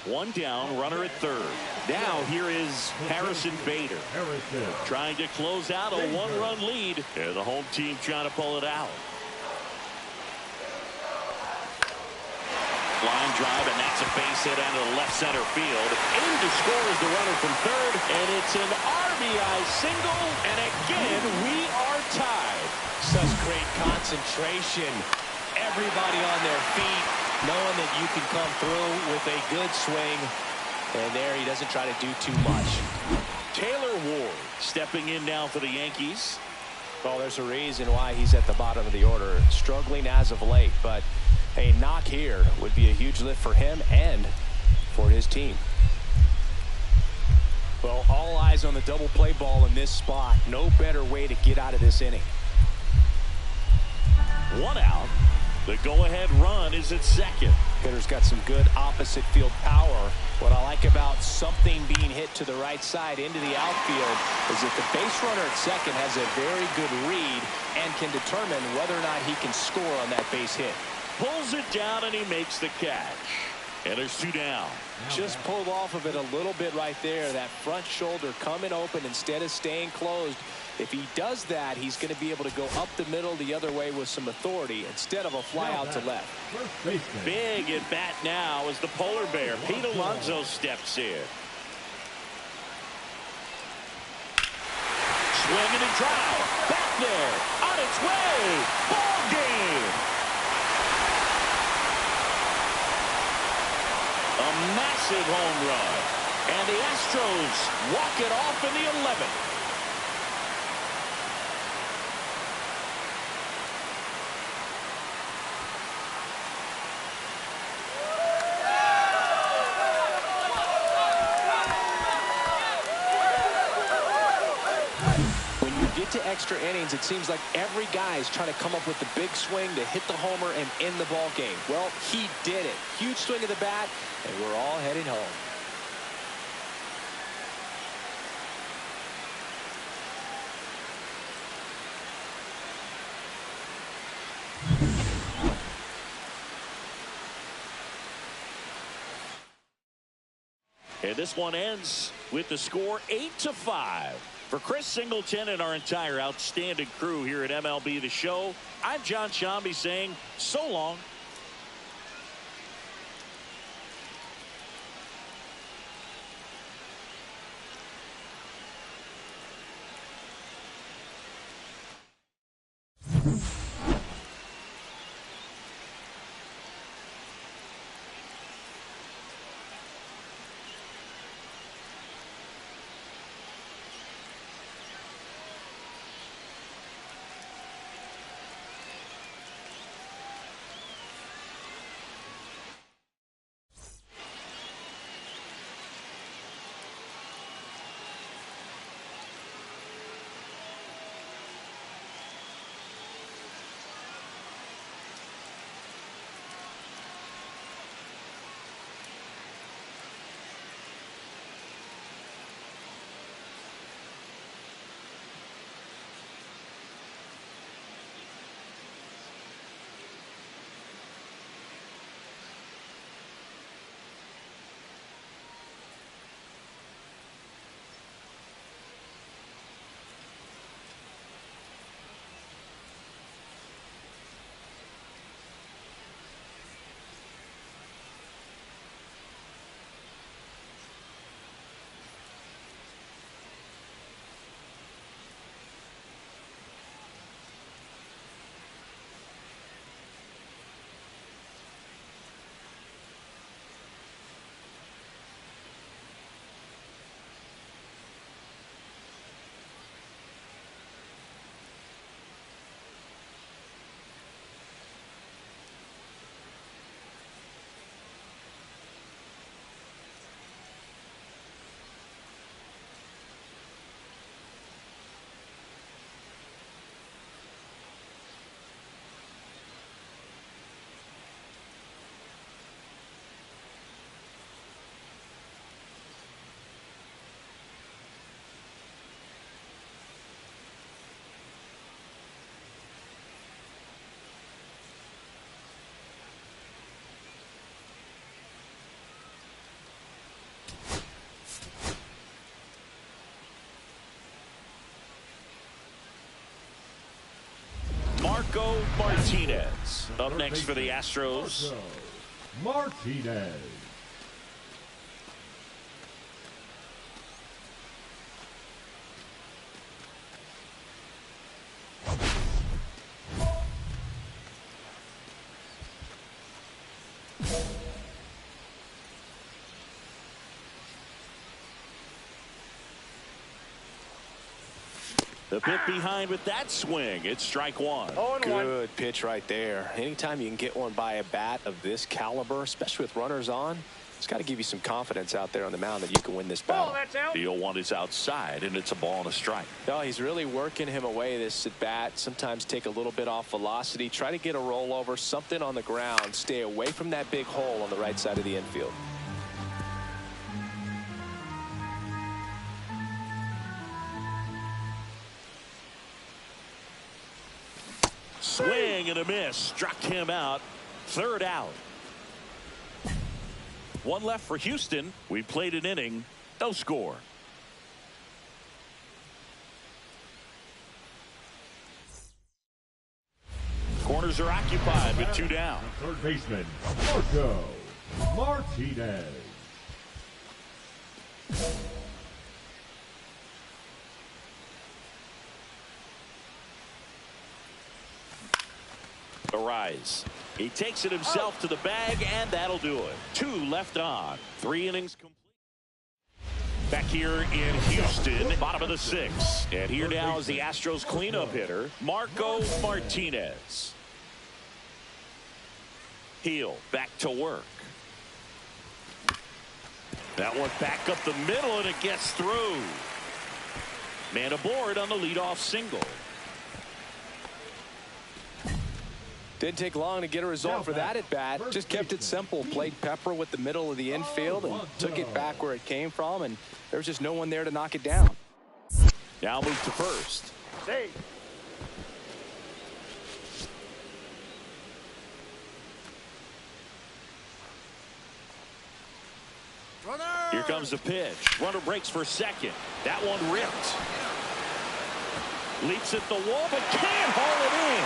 1 down, runner at 3rd. Now here is Harrison Bader trying to close out a 1-run lead, and the home team trying to pull it out. Line drive, and that's a base hit out of the left center field. In to score is the runner from 3rd, and it's an RBI single, and again we are tied. Such great concentration. Everybody on their feet, knowing that you can come through with a good swing. And there he doesn't try to do too much. Taylor Ward stepping in now for the Yankees. Well, there's a reason why he's at the bottom of the order. Struggling as of late, but a knock here would be a huge lift for him and for his team. Well, all eyes on the double play ball in this spot. No better way to get out of this inning. 1 out. The go-ahead run is at second. Hitter's got some good opposite field power. What I like about something being hit to the right side into the outfield is that the base runner at second has a very good read and can determine whether or not he can score on that base hit. Pulls it down, and he makes the catch. And there's 2 down. Just pulled off of it a little bit right there. That front shoulder coming open instead of staying closed. If he does that, he's going to be able to go up the middle the other way with some authority instead of a fly out to left. Big at bat now as the polar bear, Pete Alonso, steps in. Swing and a drive. Back there. On its way. Ball game. A massive home run. And the Astros walk it off in the 11th. To extra innings, it seems like every guy is trying to come up with the big swing to hit the homer and end the ball game. Well, he did it. Huge swing of the bat, and we're all heading home. And this one ends with the score 8-5. For Chris Singleton and our entire outstanding crew here at MLB The Show, I'm John Shambi saying so long. Marco Martinez up next for the Astros. Martinez. The pit behind with that swing. It's strike one. Good pitch right there. Anytime you can get one by a bat of this caliber, especially with runners on, it's got to give you some confidence out there on the mound that you can win this battle. The 0-1 is outside, and it's a ball and a strike. No, he's really working him away this at bat. Sometimes take a little bit off velocity. Try to get a rollover, something on the ground. Stay away from that big hole on the right side of the infield. Swing and a miss. Struck him out. Third out. One left for Houston. We played an inning. No score. Corners are occupied with two down. Third baseman, Marco Martinez. A rise. He takes it himself to the bag, and that'll do it. Two left on. 3 innings complete. Back here in Houston, bottom of the 6th. And here now is the Astros cleanup hitter, Marco Martinez. Heel back to work. That one back up the middle, and it gets through. Man aboard on the leadoff single. Didn't take long to get a result for that at bat. Just kept it simple. Played Pepper with the middle of the infield and took it back where it came from, and there was just no one there to knock it down. Now move to first. Save. Runner! Here comes the pitch. Runner breaks for second. That one ripped. Leaps at the wall, but can't haul it in.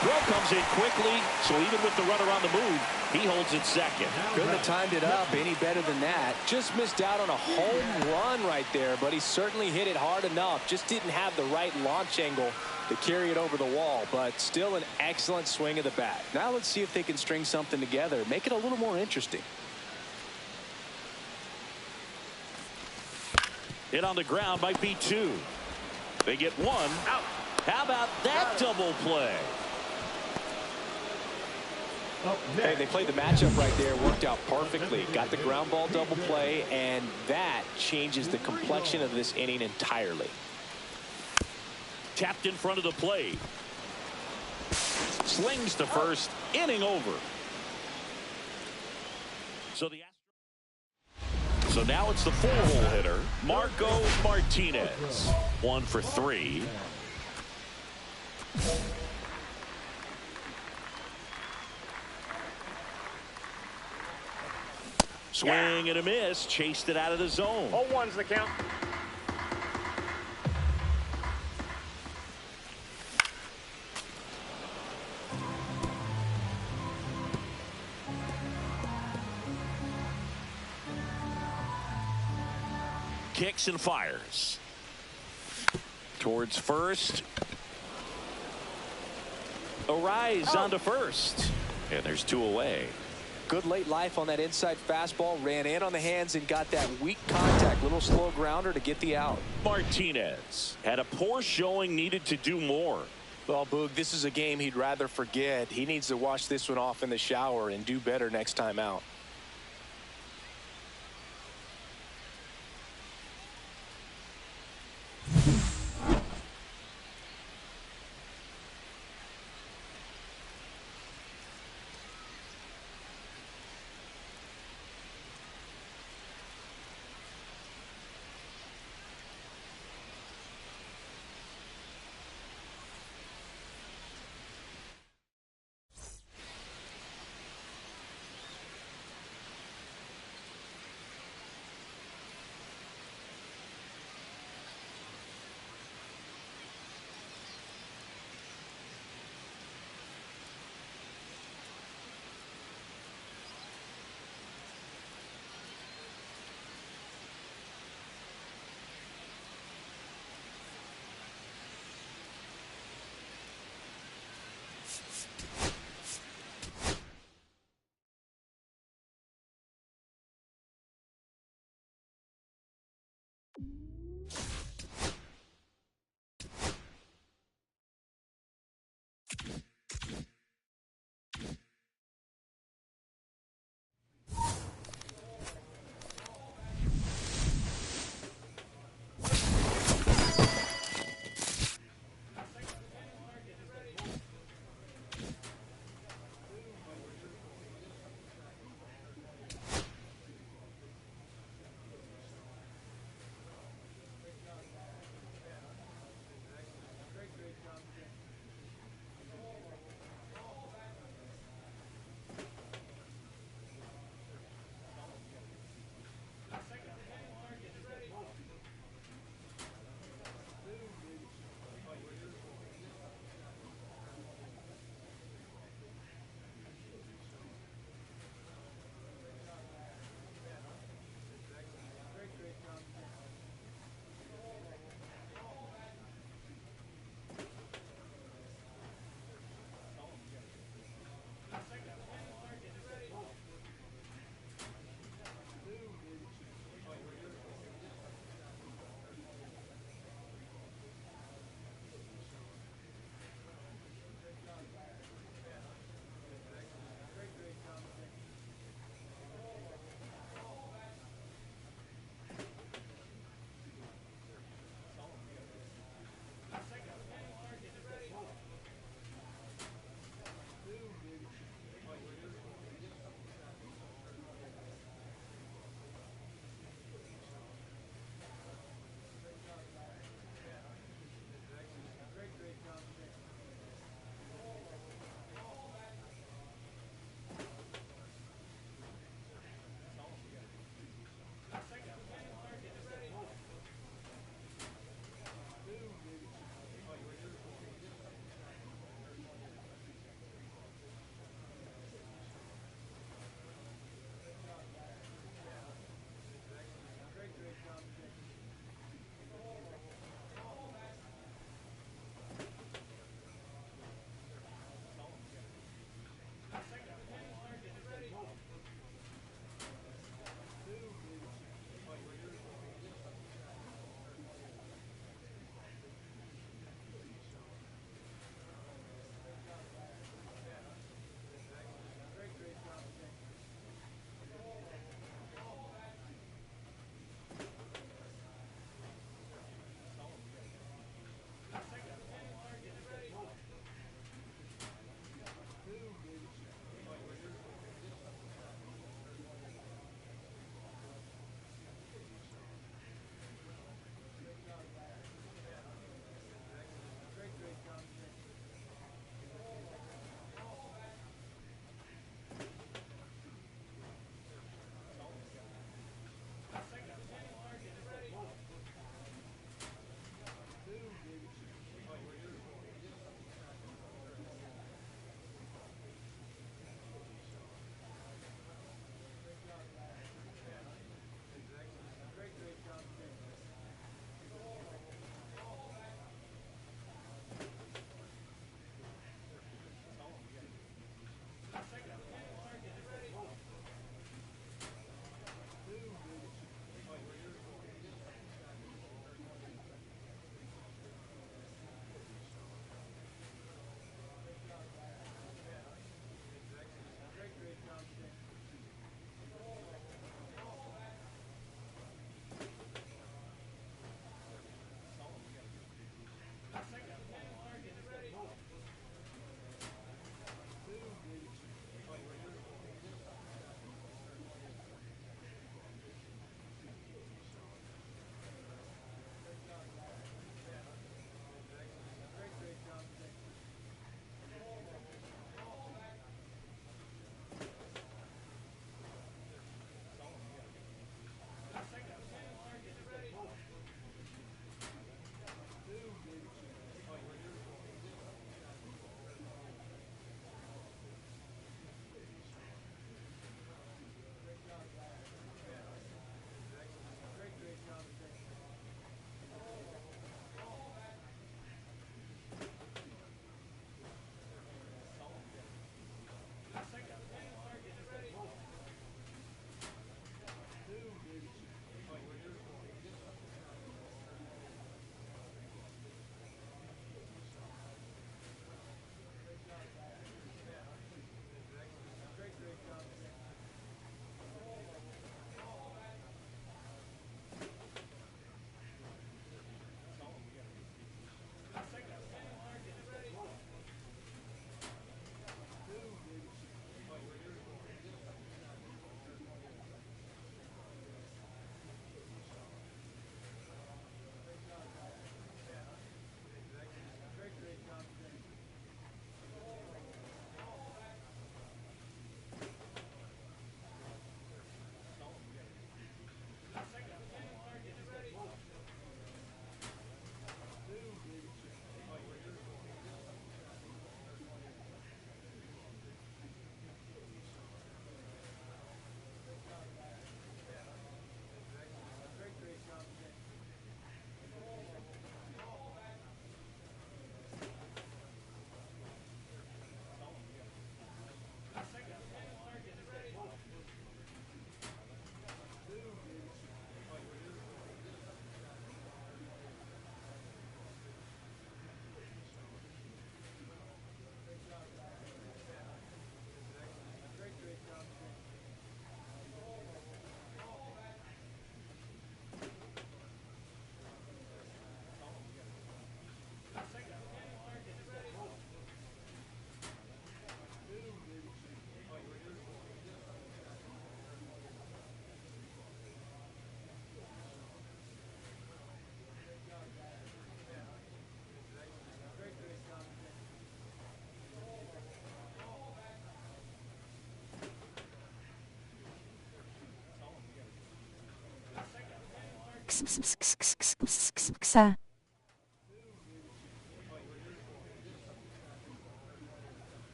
Throw comes in quickly, so even with the runner on the move, he holds it second. Couldn't have timed it up any better than that. Just missed out on a home run right there, but he certainly hit it hard enough. Just didn't have the right launch angle to carry it over the wall, but still an excellent swing of the bat. Now let's see if they can string something together, make it a little more interesting. Hit on the ground might be two. They get one. Out. How about that double play? Hey, they played the matchup right there, worked out perfectly. Got the ground ball double play, and that changes the complexion of this inning entirely. Tapped in front of the plate. Slings to first. Inning over. So now it's the four-hole hitter, Marco Martinez. 1 for 3. Swing and a miss. Chased it out of the zone. 0-1's the count. Kicks and fires. Towards first. A rise onto first. And there's 2 away. Good late life on that inside fastball. Ran in on the hands and got that weak contact. Little slow grounder to get the out. Martinez had a poor showing, needed to do more. Well, Boog, this is a game he'd rather forget. He needs to wash this one off in the shower and do better next time out.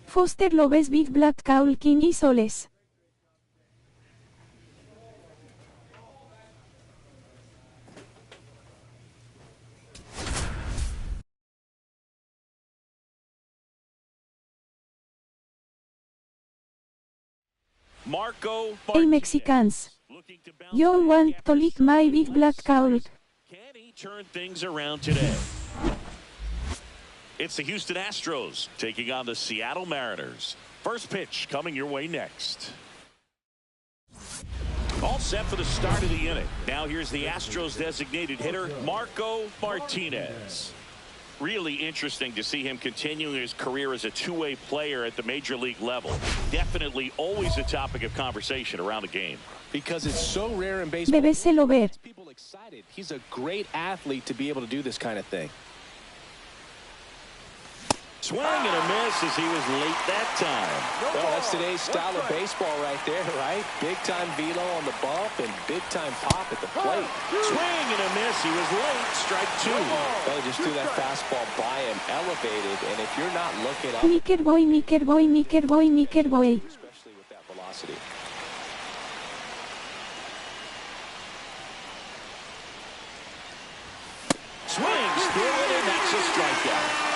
Foster loves big black cowl king y soles. Marco Hey Mexicans, yo want to lick my big black cowl. Can he turn things around today? It's the Houston Astros taking on the Seattle Mariners. First pitch coming your way next. All set for the start of the inning. Now here's the Astros designated hitter, Marco Martinez. Really interesting to see him continuing his career as a two-way player at the major league level. Definitely always a topic of conversation around the game. Because it's so rare in baseball. Bebéselo ver. People excited. He's a great athlete to be able to do this kind of thing. Swing and a miss as he was late that time. Well, that's today's style of baseball right there, right? Big-time velo on the bump and big-time pop at the plate. Swing and a miss. He was late. Strike two. Well, just threw that fastball by him, elevated, and if you're not looking up, Micker boy, Micker boy, Micker boy, Micker boy. especially with that velocity. Swings through it, and that's a strikeout.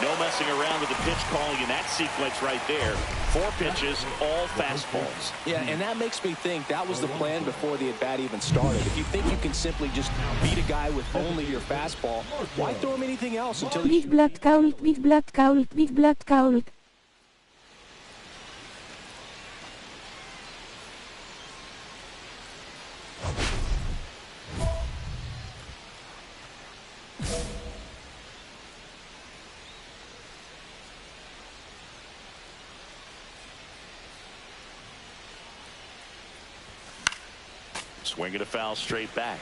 No messing around with the pitch calling in that sequence right there. 4 pitches, all fastballs. Yeah, and that makes me think that was the plan before the at-bat even started. If you think you can simply just beat a guy with only your fastball, why throw him anything else until he... Big black cowl, big black cowl, big black cowl. Swinging a foul straight back.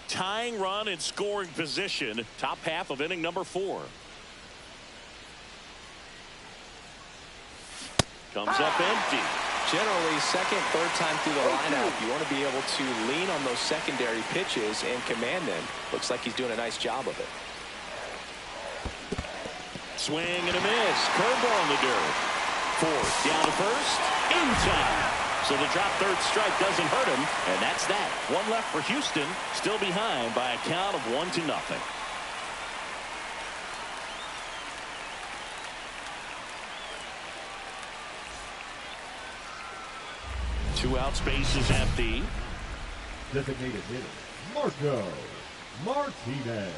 Tying run in scoring position. Top half of inning number 4. Comes up empty. Generally, second, third time through the lineup, you want to be able to lean on those secondary pitches and command them. Looks like he's doing a nice job of it. Swing and a miss. Curveball in the dirt. 4 down to first. In time. So the drop third strike doesn't hurt him. And that's that. 1 left for Houston. Still behind by a count of 1-0. 2 out, bases empty. Designated hitter, Marco Martinez.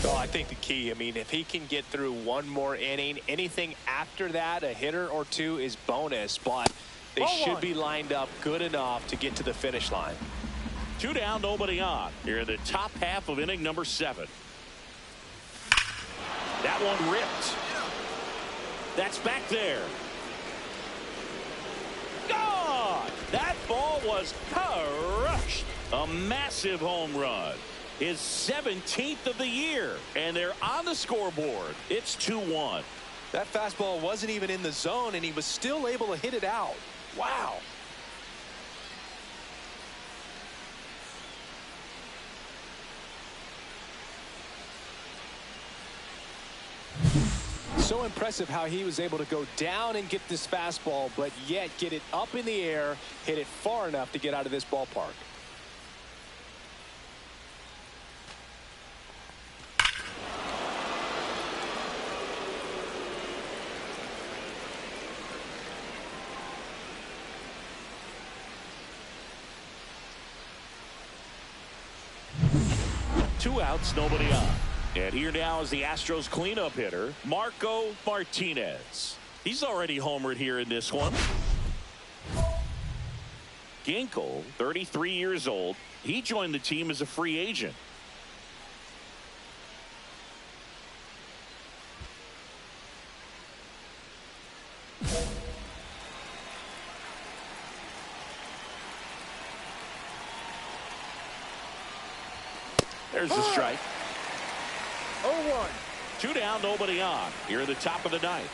Well, I think the key, I mean, if he can get through 1 more inning, anything after that, a hitter or 2 is bonus, but they should be lined up good enough to get to the finish line. 2 down, nobody on. Here in the top half of inning number 7. That one ripped. That's back there. Gone! That ball was crushed. A massive home run. His 17th of the year, and they're on the scoreboard. It's 2-1. That fastball wasn't even in the zone, and he was still able to hit it out. Wow. So impressive how he was able to go down and get this fastball, but yet get it up in the air, hit it far enough to get out of this ballpark. 2 outs, nobody on. And here now is the Astros cleanup hitter, Marco Martinez. He's already homered here in this one. Ginkel, 33 years old. He joined the team as a free agent. There's the strike. 0-1. 2 down, nobody on. Here at the top of the ninth.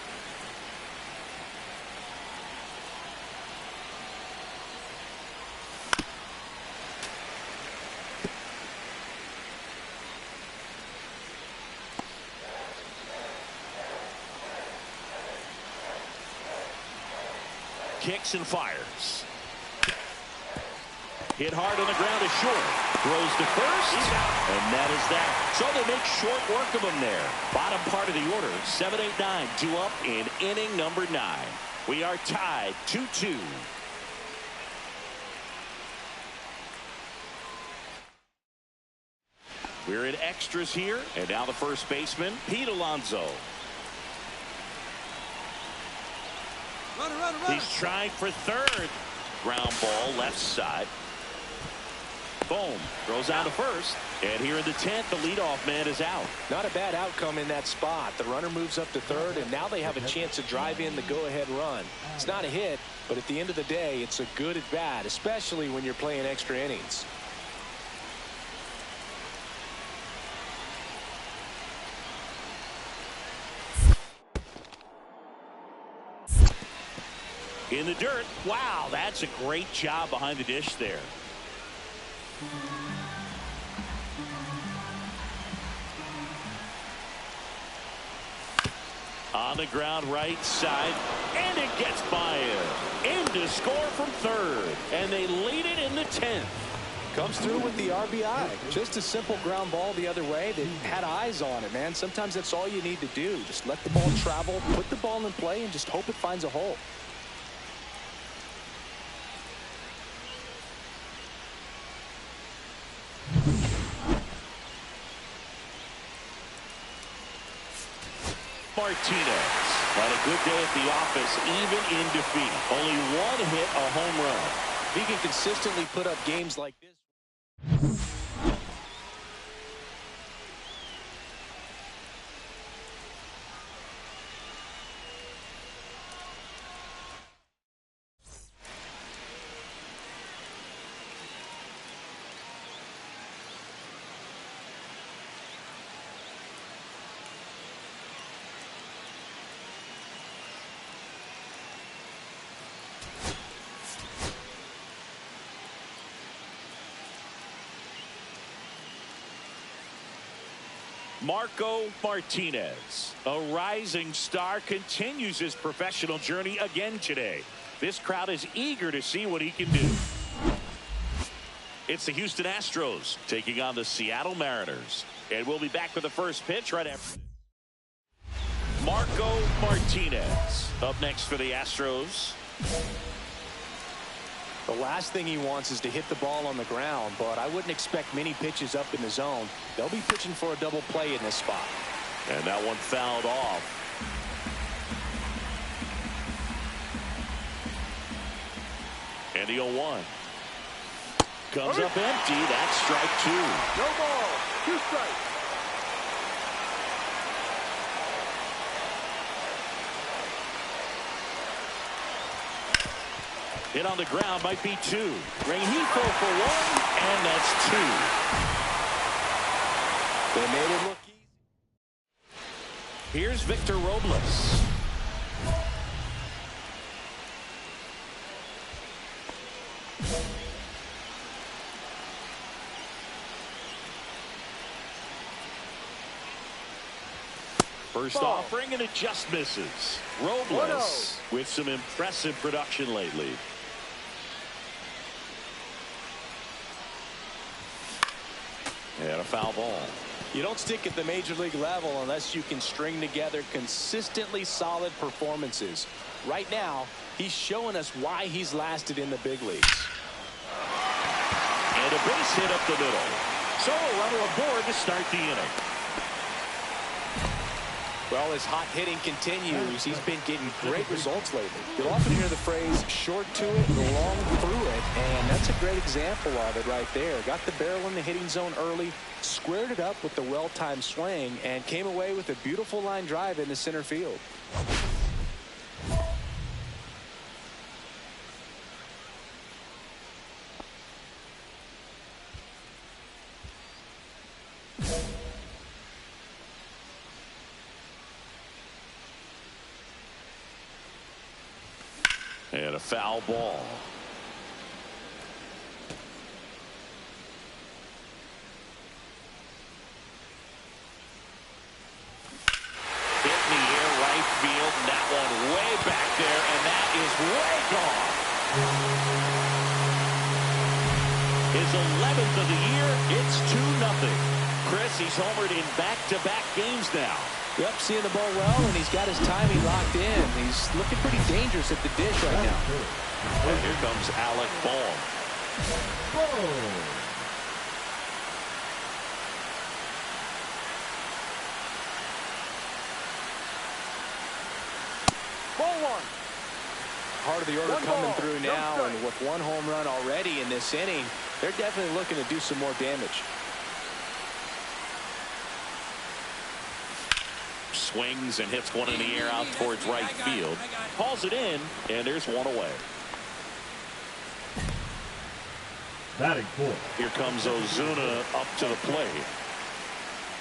Kicks and fires. Hit hard on the ground is short. Throws to first. And that is that. So they make short work of him there. Bottom part of the order. 7, 8, 9. 2 up in inning number 9. We are tied 2-2. We're in extras here. And now the first baseman, Pete Alonso. Runner. He's trying for third. Ground ball left side. Boom. Throws out to first. And here in the 10th, the leadoff man is out. Not a bad outcome in that spot. The runner moves up to third, and now they have a chance to drive in the go-ahead run. It's not a hit, but at the end of the day, it's a good at bat, especially when you're playing extra innings. In the dirt. Wow, that's a great job behind the dish there. On the ground right side, and it gets by him. In to score from third, and they lead it in the 10th. Comes through with the RBI. Just a simple ground ball the other way that had eyes on it, man. Sometimes that's all you need to do. Just let the ball travel, put the ball in play, and just hope it finds a hole. Martinez had a good day at the office, even in defeat. Only 1 hit, a home run. If he can consistently put up games like this. Marco Martinez, a rising star, continues his professional journey again today. This crowd is eager to see what he can do. It's the Houston Astros taking on the Seattle Mariners. And we'll be back with the first pitch right after. Marco Martinez up next for the Astros. The last thing he wants is to hit the ball on the ground, but I wouldn't expect many pitches up in the zone. They'll be pitching for a double play in this spot. And that one fouled off. And the 0-1. Comes up empty. That's strike 2. No ball. 2 strikes. Hit on the ground might be 2. Rengifo for 1, and that's 2. They made it look easy. Here's Victor Robles. First offering, and it just misses. Robles with some impressive production lately. And a foul ball. You don't stick at the major league level unless you can string together consistently solid performances. Right now, he's showing us why he's lasted in the big leagues. And a base hit up the middle. So a runner aboard to start the inning. Well, as hot hitting continues, he's been getting great results lately. You'll often hear the phrase short to it, long through it, and that's a great example of it right there. Got the barrel in the hitting zone early, squared it up with the well-timed swing, and came away with a beautiful line drive into center field. And a foul ball. Hit in the air, right field, and that one way back there, and that is way gone. His 11th of the year, it's 2-0. Chris, he's homered in back-to-back games now. Yep, seeing the ball well, and he's got his timing locked in. He's looking pretty dangerous at the dish right now. And here comes Alec Bohm. Ball one. Part of the order One coming ball, through no now, strike. and with one home run already in this inning, they're definitely looking to do some more damage. Swings and hits one in the air out towards right field. Calls it in, and there's one away. Batting fourth. Here comes Ozuna up to the plate.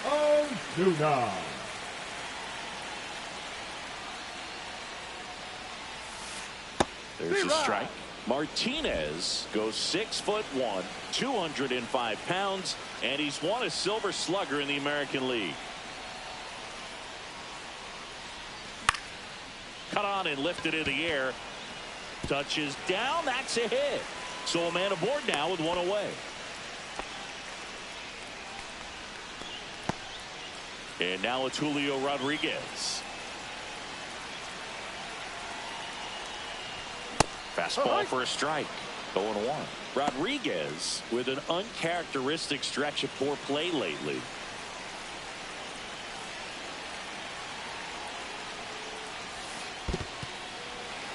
Ozuna. There's a strike. Martinez goes 6'1", 205 pounds, and he's won a Silver Slugger in the American League. Cut on and lifted in the air. Touches down. That's a hit. So a man aboard now with one away. And now it's Julio Rodriguez. Fastball for a strike. 0-1. Rodriguez with an uncharacteristic stretch of poor play lately.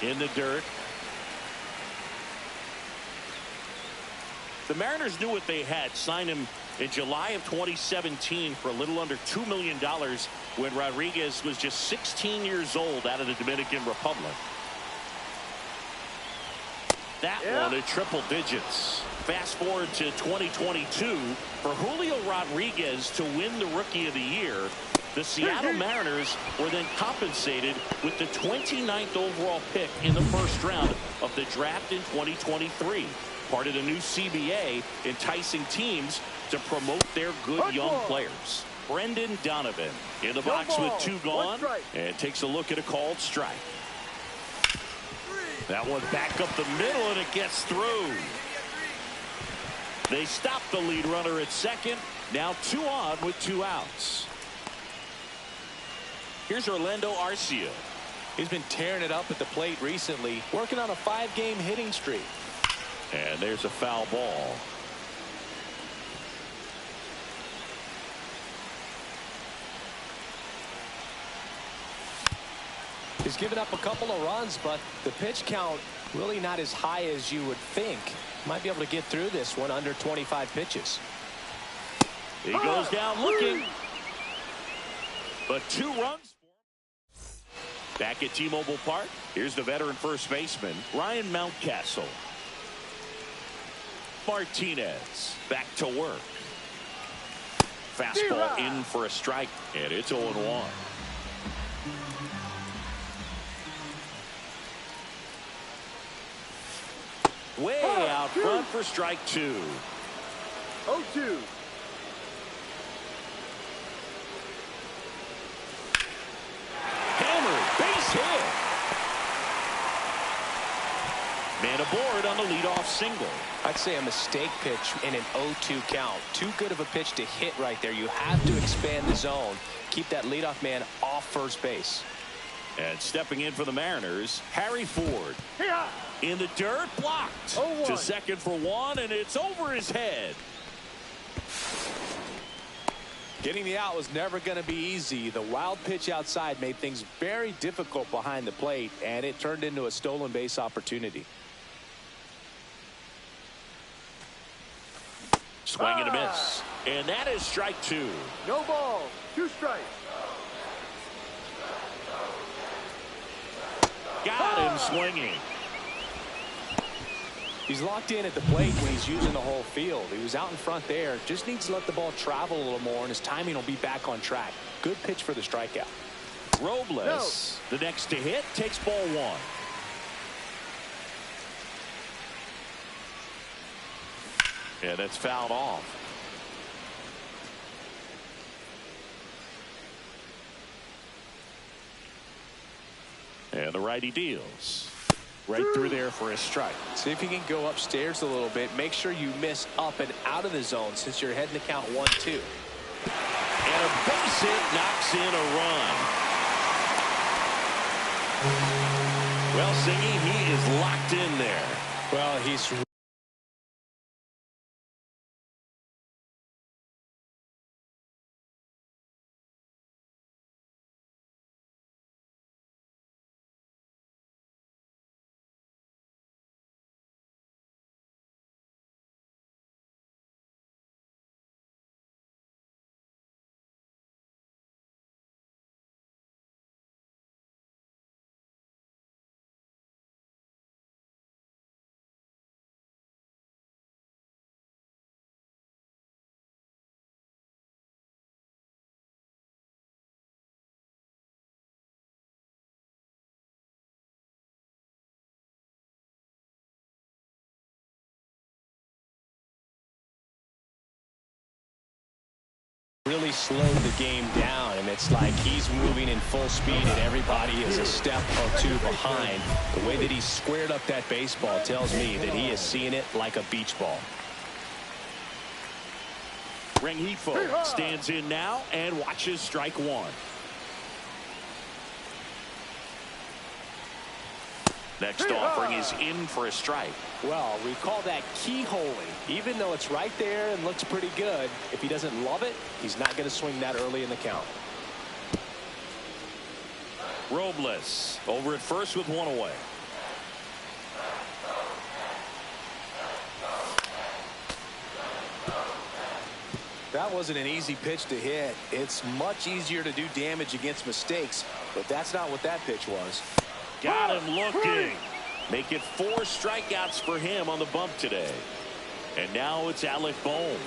In the dirt. The Mariners knew what they had. Signed him in July of 2017 for a little under $2 million when Rodriguez was just 16 years old out of the Dominican Republic. That one at triple digits. Fast forward to 2022 for Julio Rodriguez to win the Rookie of the Year. The Seattle Mariners were then compensated with the 29th overall pick in the first round of the draft in 2023. Part of the new CBA, enticing teams to promote their good young players. Brendan Donovan in the box with two gone and takes a look at a called strike. That one back up the middle, and it gets through. They stop the lead runner at second. Now 2 on with 2 outs. Here's Orlando Arcia. He's been tearing it up at the plate recently, working on a 5-game hitting streak. And there's a foul ball. He's given up a couple of runs, but the pitch count really not as high as you would think. Might be able to get through this one under 25 pitches. He goes down looking. But 2 runs. Back at T-Mobile Park, here's the veteran first baseman, Ryan Mountcastle. Martinez back to work. Fastball in for a strike, and it's 0-1. Way out front for strike 2. 0-2. Hammered, base hit. Man aboard on the leadoff single. I'd say a mistake pitch in an 0-2 count. Too good of a pitch to hit right there. You have to expand the zone. Keep that leadoff man off first base. And stepping in for the Mariners, Harry Ford. In the dirt, blocked. To second for 1, and it's over his head. Getting the out was never going to be easy. The wild pitch outside made things very difficult behind the plate, and it turned into a stolen base opportunity. Swing and a miss. And that is strike 2. No ball. 2 strikes. Got him swinging. He's locked in at the plate when he's using the whole field. He was out in front there. Just needs to let the ball travel a little more, and his timing will be back on track. Good pitch for the strikeout. Robles, the next to hit, takes ball 1. And that's fouled off. And the righty deals. Right through there for a strike. See if you can go upstairs a little bit. Make sure you miss up and out of the zone since you're heading to count 1-2. And a base hit knocks in a run. Well, Singy, he is locked in there. Well, he's really slowed the game down, and it's like he's moving in full speed and everybody is a step or 2 behind. The way that he squared up that baseball tells me that he is seeing it like a beach ball. Rengifo stands in now and watches strike 1. Next offering is in for a strike. Well, we call that keyholing. Even though it's right there and looks pretty good, if he doesn't love it, he's not going to swing that early in the count. Robles over at first with 1 away. That wasn't an easy pitch to hit. It's much easier to do damage against mistakes, but that's not what that pitch was. Got him looking. Make it 4 strikeouts for him on the bump today. And now it's Alec Bohm.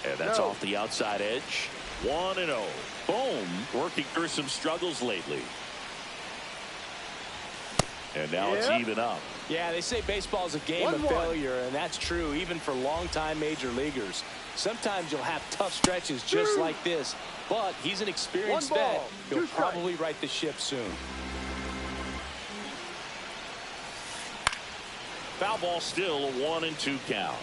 And that's off the outside edge. 1-0. Bohm working through some struggles lately. And now it's even up. Yeah, they say baseball is a game of failure, and that's true even for longtime major leaguers. Sometimes you'll have tough stretches just like this, but he's an experienced vet. He'll probably right the ship soon. Foul ball still, a 1-2 count.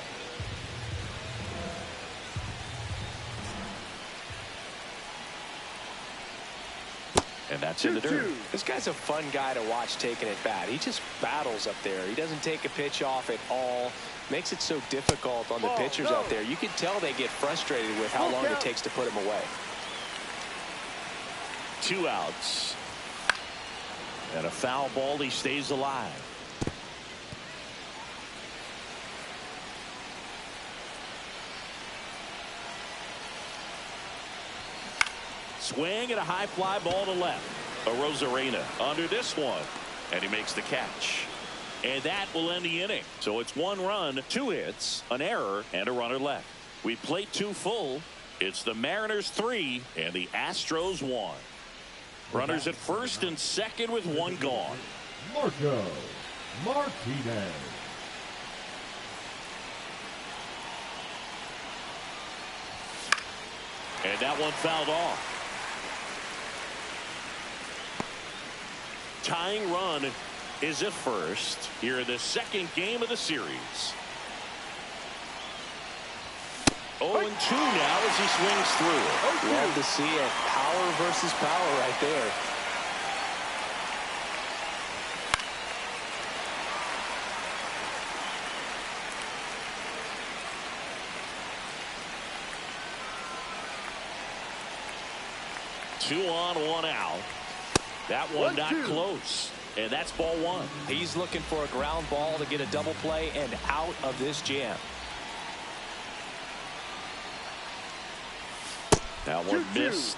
And that's in the dirt. This guy's a fun guy to watch taking at bat. He just battles up there. He doesn't take a pitch off at all. Makes it so difficult on the pitchers out there. You can tell they get frustrated with how long it takes to put him away. 2 outs. And a foul ball. He stays alive. Swing and a high fly ball to left. Arozarena under this one. And he makes the catch. And that will end the inning. So it's 1 run, 2 hits, an error, and a runner left. We played 2 full. It's the Mariners 3 and the Astros 1. Runners at first and second with 1 gone. Marco Martinez. And that one fouled off. Tying run is at first here in the 2nd game of the series. 0-2 now as he swings through it. Love to see it. Power versus power right there. 2 on, 1 out. That one not close. And that's ball 1. He's looking for a ground ball to get a double play and out of this jam. That one missed.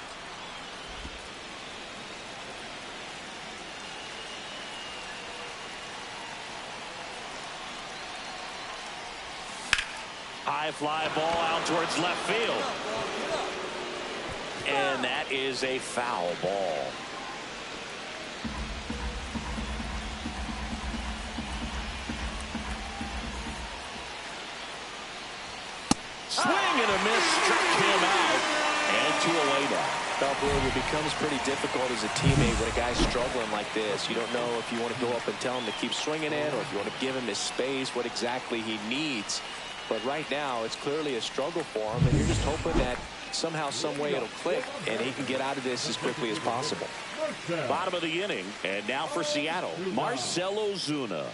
High fly ball out towards left field. And that is a foul ball. Swing and a miss, struck him out, and 2 away now. Well, Blue, it becomes pretty difficult as a teammate when a guy's struggling like this. You don't know if you want to go up and tell him to keep swinging it or if you want to give him his space, what exactly he needs. But right now, it's clearly a struggle for him, and you're just hoping that somehow, some way it'll click, and he can get out of this as quickly as possible. Bottom of the inning, and now for Seattle, Marcell Ozuna.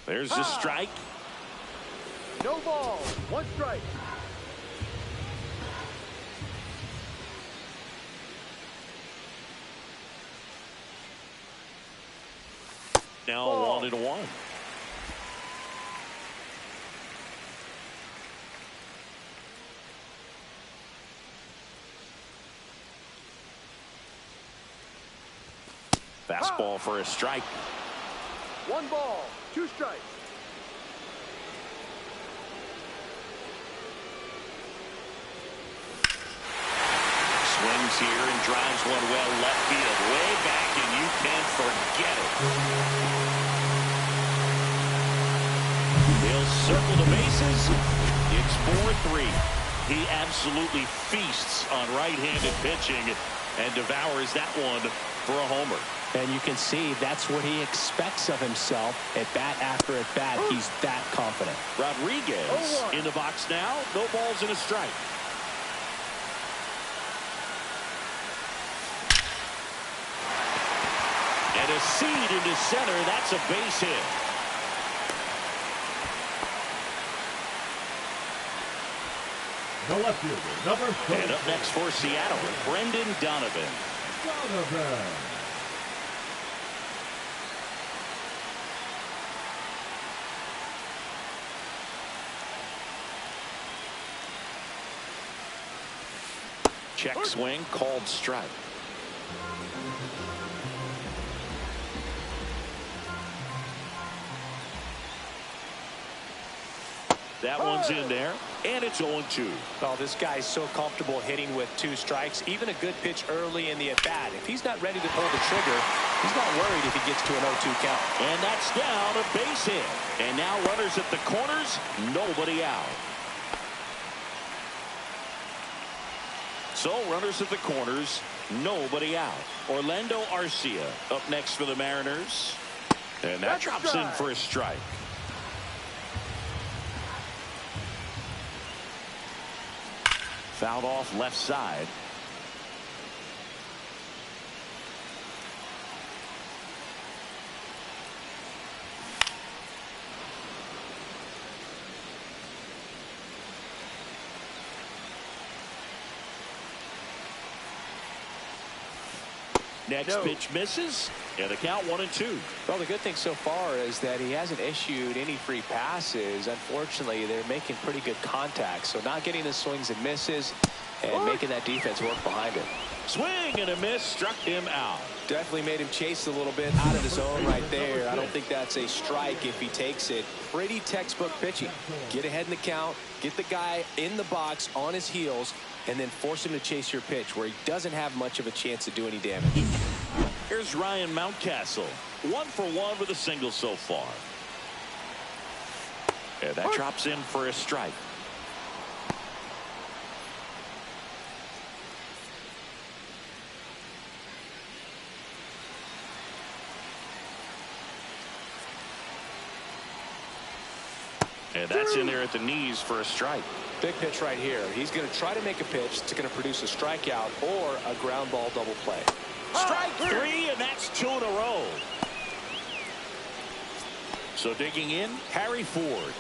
There's the strike. No ball. 1 strike. Now ball. 1-1. Fastball for a strike. 1 ball. 2 strikes. Swings here and drives one well left field. Way back, and you can't forget it. He'll circle the bases. It's 4-3. He absolutely feasts on right-handed pitching and devours that one for a homer. And you can see that's what he expects of himself at bat after at bat. He's that confident. Rodriguez in the box now. No balls and a strike. And a seed into center. That's a base hit. The left fielder, number 4. And up next for Seattle, Brendan Donovan. Check swing, called strike. That one's in there, and it's 0-2. Oh, this guy's so comfortable hitting with 2 strikes. Even a good pitch early in the at-bat. If he's not ready to pull the trigger, he's not worried if he gets to an 0-2 count. And that's down, a base hit. And now runners at the corners, nobody out. So runners at the corners, nobody out. Orlando Arcia up next for the Mariners. And that drops in for a strike. Fouled off left side. Next pitch misses, and the count 1-2. Well, the good thing so far is that he hasn't issued any free passes. Unfortunately, they're making pretty good contact, so not getting the swings and misses and making that defense work behind him. Swing and a miss, struck him out. Definitely made him chase a little bit out of the zone right there. I don't think that's a strike if he takes it. Pretty textbook pitching. Get ahead in the count, get the guy in the box on his heels, and then force him to chase your pitch where he doesn't have much of a chance to do any damage. Here's Ryan Mountcastle. 1 for 1 with a single so far. And that drops in for a strike. And that's in there at the knees for a strike. Big pitch right here. He's going to try to make a pitch that's going to produce a strikeout or a ground ball double play. Strike 3, and that's 2 in a row. So digging in, Harry Ford.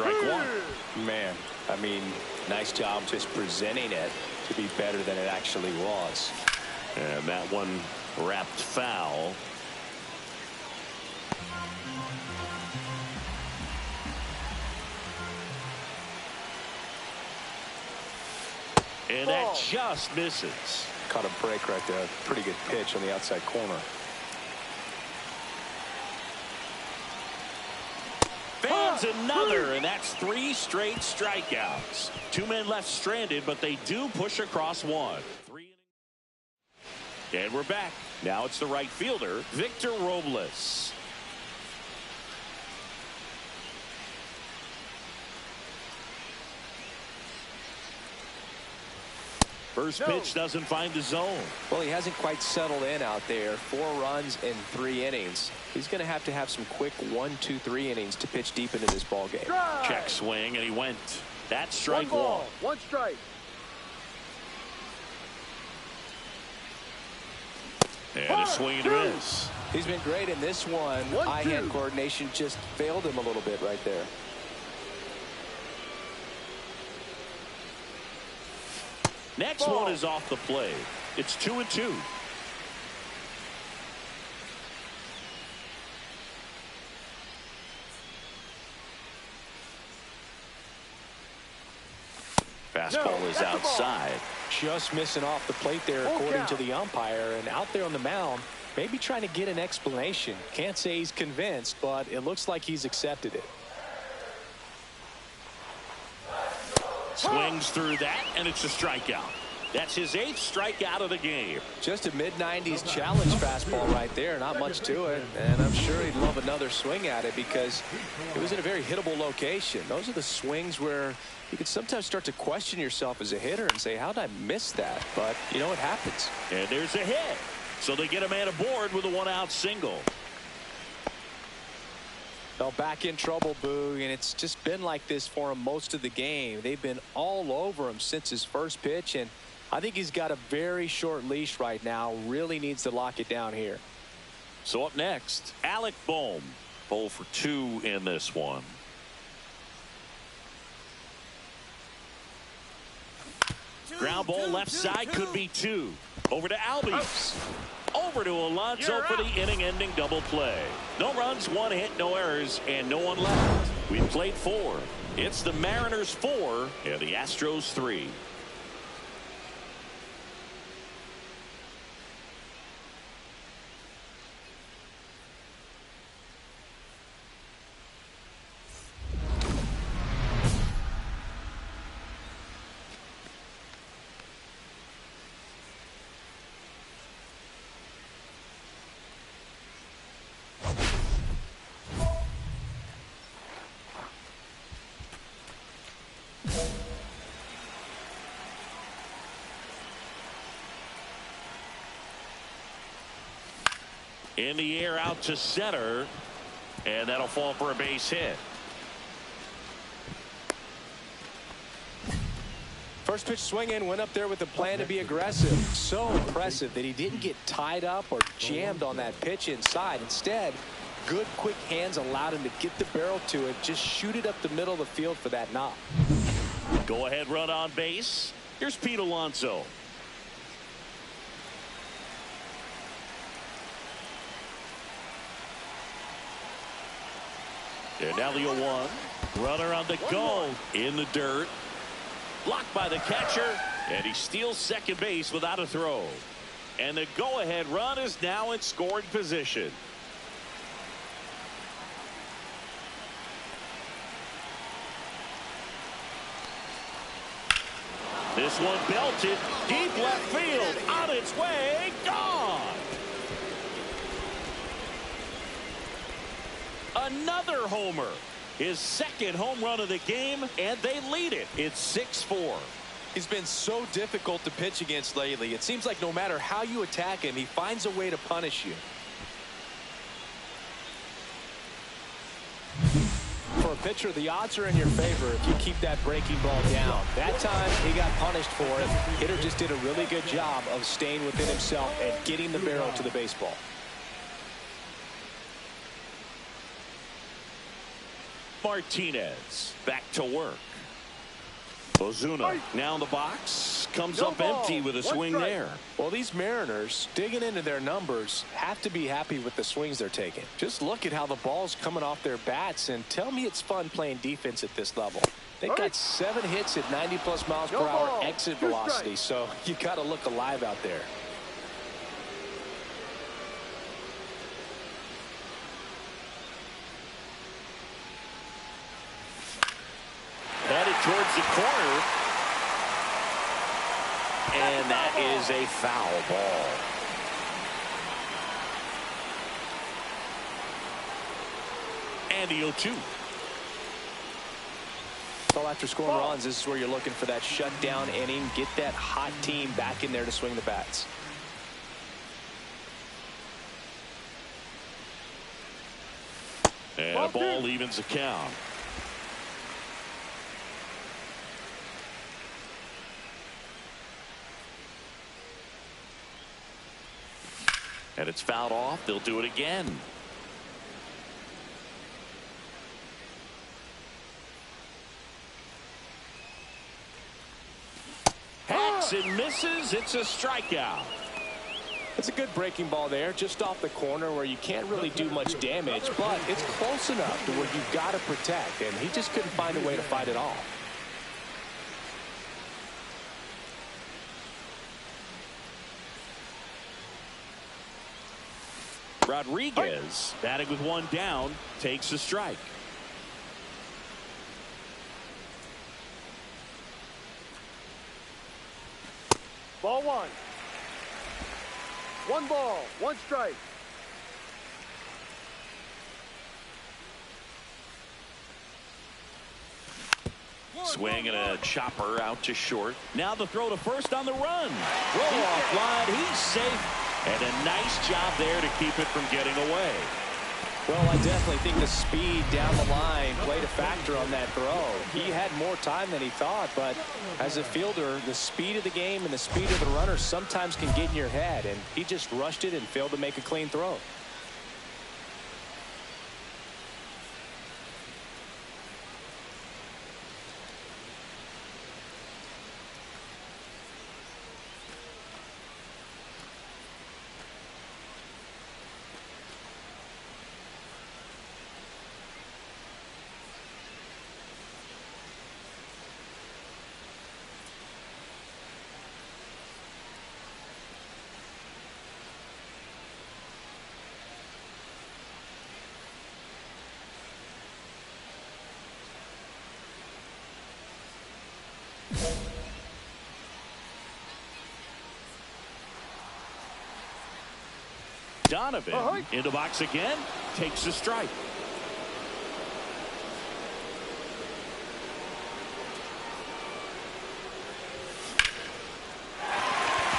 strike one. Man, I mean, nice job just presenting it to be better than it actually was. And that one wrapped foul. And that just misses. Caught a break right there. Pretty good pitch on the outside corner. Fans another, and that's 3 straight strikeouts. 2 men left stranded, but they do push across one. And we're back. Now it's the right fielder, Victor Robles. First pitch doesn't find the zone. Well, he hasn't quite settled in out there. 4 runs in 3 innings. He's going to have some quick 1, 2, 3 innings to pitch deep into this ball game. Check swing, and he went. That's strike 1. 1 strike. And a swing and a miss. He's been great in this one. Eye-hand coordination just failed him a little bit right there. Next one is off the plate. It's 2-2. Fastball is outside. Just missing off the plate there, according to the umpire. And out there on the mound, maybe trying to get an explanation. Can't say he's convinced, but it looks like he's accepted it. Swings through that, and it's a strikeout. That's his 8th strikeout of the game. Just a mid-90s challenge fastball right there. Not much to it. And I'm sure he'd love another swing at it because it was in a very hittable location. Those are the swings where you can sometimes start to question yourself as a hitter and say, how did I miss that? But, you know, it happens. And there's a hit. So they get a man aboard with a 1-out single. Well, back in trouble, Boog, and it's just been like this for him most of the game. They've been all over him since his first pitch, and I think he's got a very short leash right now. Really needs to lock it down here. So up next, Alec Bohm. 0 for 2 in this one. Ground ball left side, could be 2. Over to Albies. Over to Alonso for the inning-ending double play. No runs, 1 hit, no errors, and no one left. We've played 4. It's the Mariners 4 and the Astros 3. In the air out to center, and that'll fall for a base hit. First pitch swing in, went up there with a plan to be aggressive. So impressive that he didn't get tied up or jammed on that pitch inside. Instead, good quick hands allowed him to get the barrel to it, just shoot it up the middle of the field for that knock. Go ahead run on base. Here's Pete Alonso. And now the 0-1. Runner on the go in the dirt. Blocked by the catcher, and he steals second base without a throw. And the go-ahead run is now in scoring position. This one belted deep left field, on its way, gone. Another homer. His second home run of the game, and they lead it. It's 6-4. He's been so difficult to pitch against lately. It seems like no matter how you attack him, he finds a way to punish you. For a pitcher, the odds are in your favor if you keep that breaking ball down. That time, he got punished for it. Hitter just did a really good job of staying within himself and getting the barrel to the baseball. Martinez back to work. Ozuna now in the box, comes up empty with a swing there. Well, these Mariners, digging into their numbers, have to be happy with the swings they're taking. Just look at how the ball's coming off their bats, and tell me it's fun playing defense at this level. They've got 7 hits at 90+ miles per hour exit velocity, so you got to look alive out there. Headed towards the corner. And that is a foul ball. And the 0-2. Well, after scoring runs, this is where you're looking for that shutdown inning. Get that hot team back in there to swing the bats. And a ball evens the count. And it's fouled off. They'll do it again. Hacks and misses. It's a strikeout. It's a good breaking ball there, just off the corner where you can't really do much damage, but it's close enough to where you've got to protect, and he just couldn't find a way to fight it off. Rodriguez, batting with 1 down, takes a strike. Ball 1. 1 ball, 1 strike. Swing and a chopper out to short. Now the throw to first on the run. Roll off line. He's safe. And a nice job there to keep it from getting away. Well, I definitely think the speed down the line played a factor on that throw. He had more time than he thought, but as a fielder, the speed of the game and the speed of the runner sometimes can get in your head, and he just rushed it and failed to make a clean throw. Donovan in the box again, takes a strike.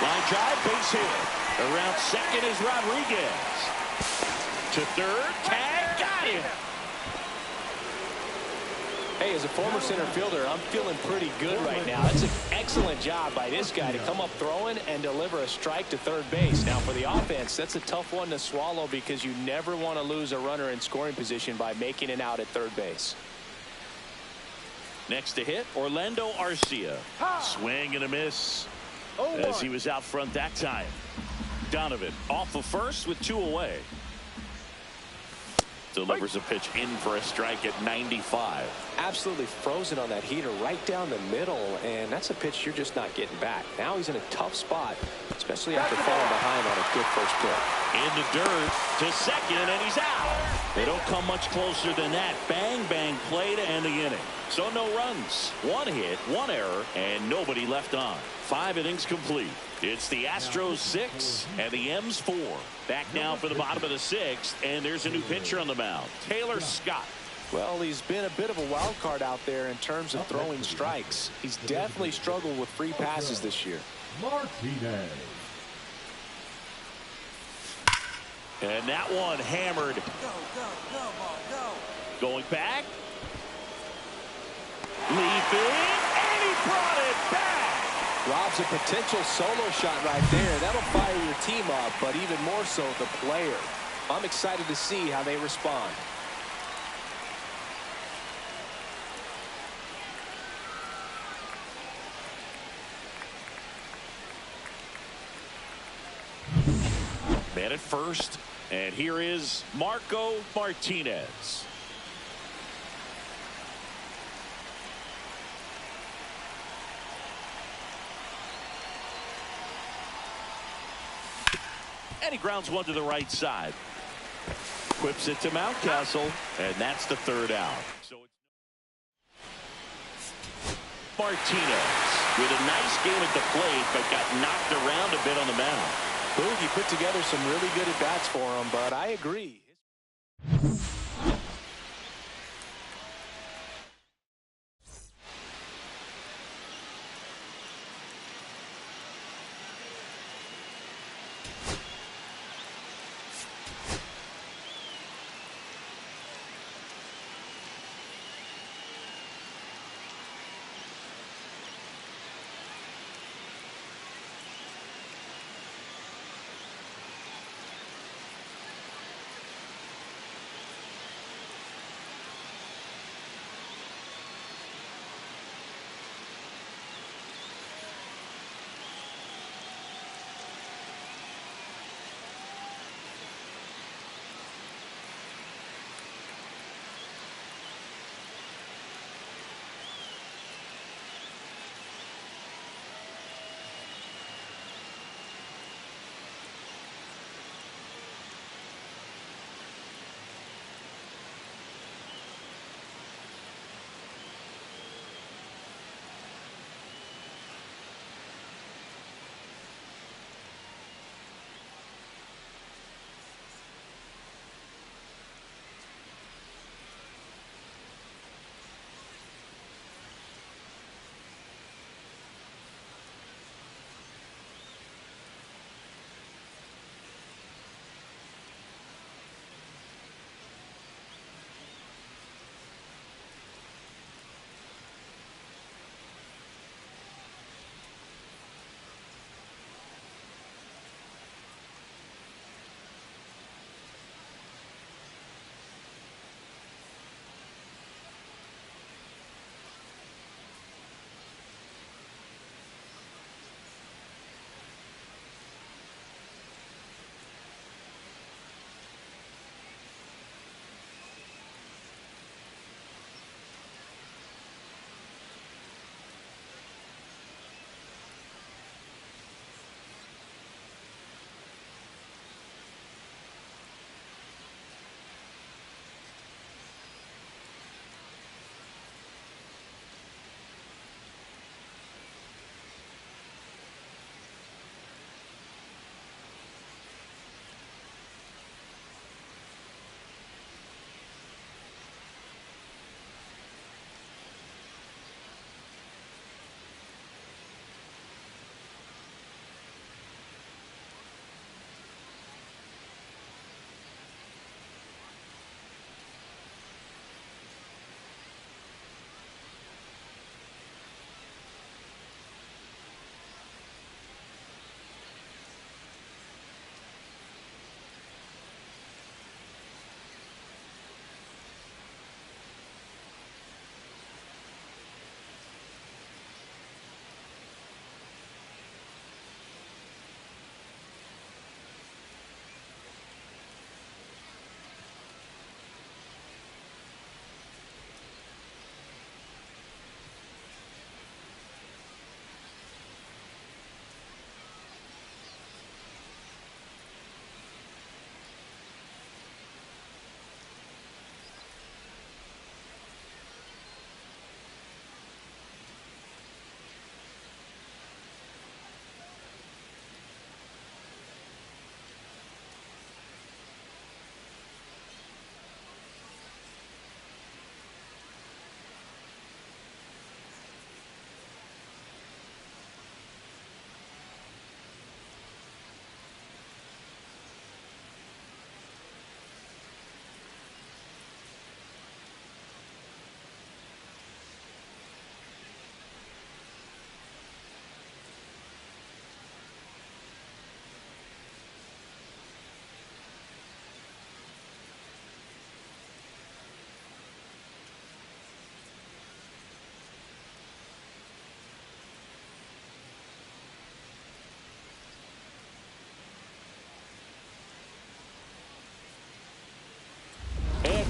Line drive, base hit. Around second is Rodriguez. To third, tag, got him. Hey, as a former center fielder, I'm feeling pretty good right now. That's an excellent job by this guy to come up throwing and deliver a strike to third base. Now, for the offense, that's a tough one to swallow because you never want to lose a runner in scoring position by making it out at third base. Next to hit, Orlando Arcia. Swing and a miss as he was out front that time. Donovan off of first with 2 away. Delivers a pitch in for a strike at 95. Absolutely frozen on that heater right down the middle, and that's a pitch you're just not getting back. Now he's in a tough spot, especially after falling behind on a good first pitch. In the dirt to second, and he's out. They don't come much closer than that. Bang, bang play to end the inning. So no runs, 1 hit, 1 error, and nobody left on. 5 innings complete. It's the Astros 6 and the M's 4. Back now for the bottom of the 6th, and there's a new pitcher on the mound, Taylor Scott. Well, he's been a bit of a wild card out there in terms of throwing strikes. He's definitely struggled with free passes this year. Martinez. And that one hammered. Going back. Leaping, and he brought it back. Rob's a potential solo shot right there. That'll fire your team up, but even more so the player. I'm excited to see how they respond. Man at first. And here is Marco Martinez. And he grounds one to the right side. Whips it to Mountcastle, and that's the third out. So it's Martinez with a nice game at the plate, but got knocked around a bit on the mound. Boogie put together some really good at-bats for him, but I agree.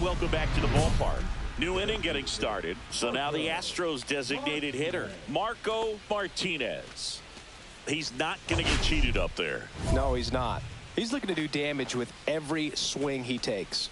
welcome back to the ballpark. New inning getting started. So now the Astros designated hitter, Marco Martinez. He's not going to get cheated up there. No, he's not. He's looking to do damage with every swing he takes.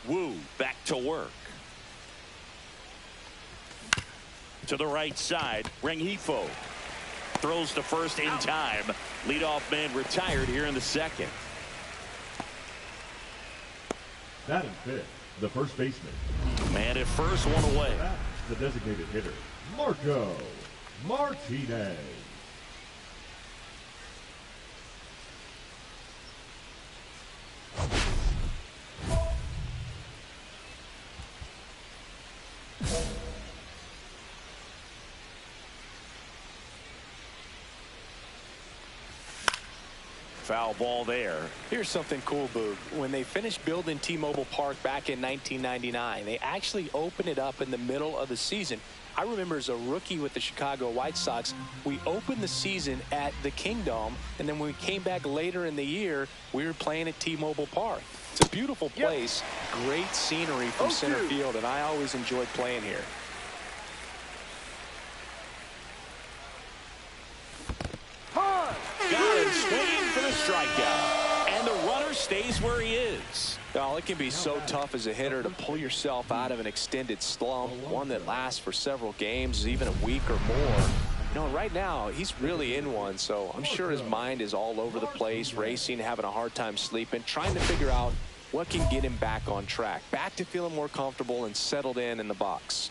Wu back to work. To the right side, Rengifo throws to first in time. Leadoff man retired here in the second. Batting fifth, the first baseman. Man at first, one away. That's the designated hitter, Marco Martinez. Foul ball there. Here's something cool, Boog. When they finished building T-Mobile Park back in 1999, they actually opened it up in the middle of the season. I remember as a rookie with the Chicago White Sox, we opened the season at the Kingdom, and then when we came back later in the year, we were playing at T-Mobile Park. It's a beautiful place, great scenery from center field, and I always enjoyed playing here. Got him swinging for the strikeout. And the runner stays where he is. Well, it can be so tough as a hitter to pull yourself out of an extended slump, one that lasts for several games, even a week or more. You know, right now, he's really in one, so I'm sure his mind is all over the place, racing, having a hard time sleeping, trying to figure out what can get him back on track, back to feeling more comfortable and settled in the box.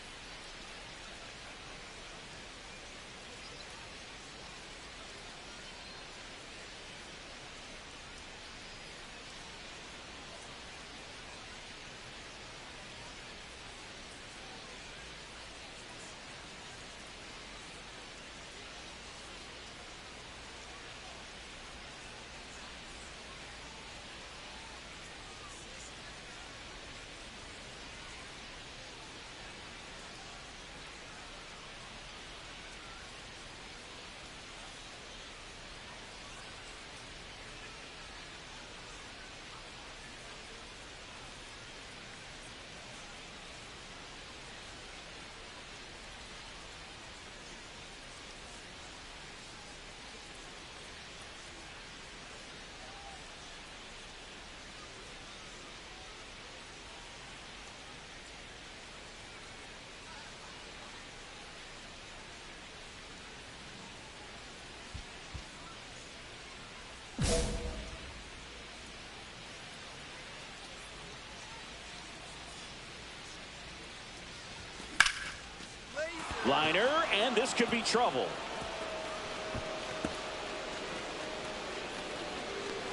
Liner, and this could be trouble.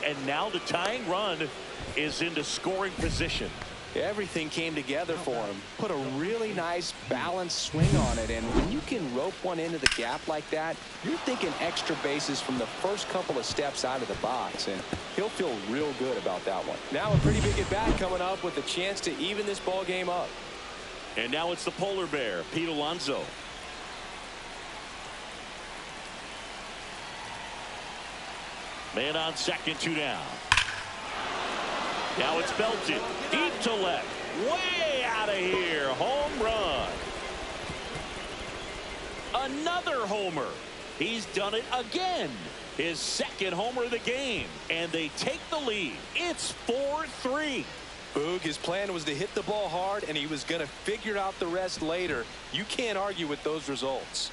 And now the tying run is into scoring position. Everything came together for him. Put a really nice balanced swing on it, and when you can rope one into the gap like that, you're thinking extra bases from the first couple of steps out of the box, and he'll feel real good about that one. Now a pretty big at bat coming up with a chance to even this ball game up. And now it's the polar bear, Pete Alonso. Man on second, 2 down. Now it's belted deep to left, way out of here. Home run. Another homer. He's done it again. His second homer of the game, and they take the lead. It's 4-3. Boog, his plan was to hit the ball hard, and he was going to figure out the rest later. You can't argue with those results.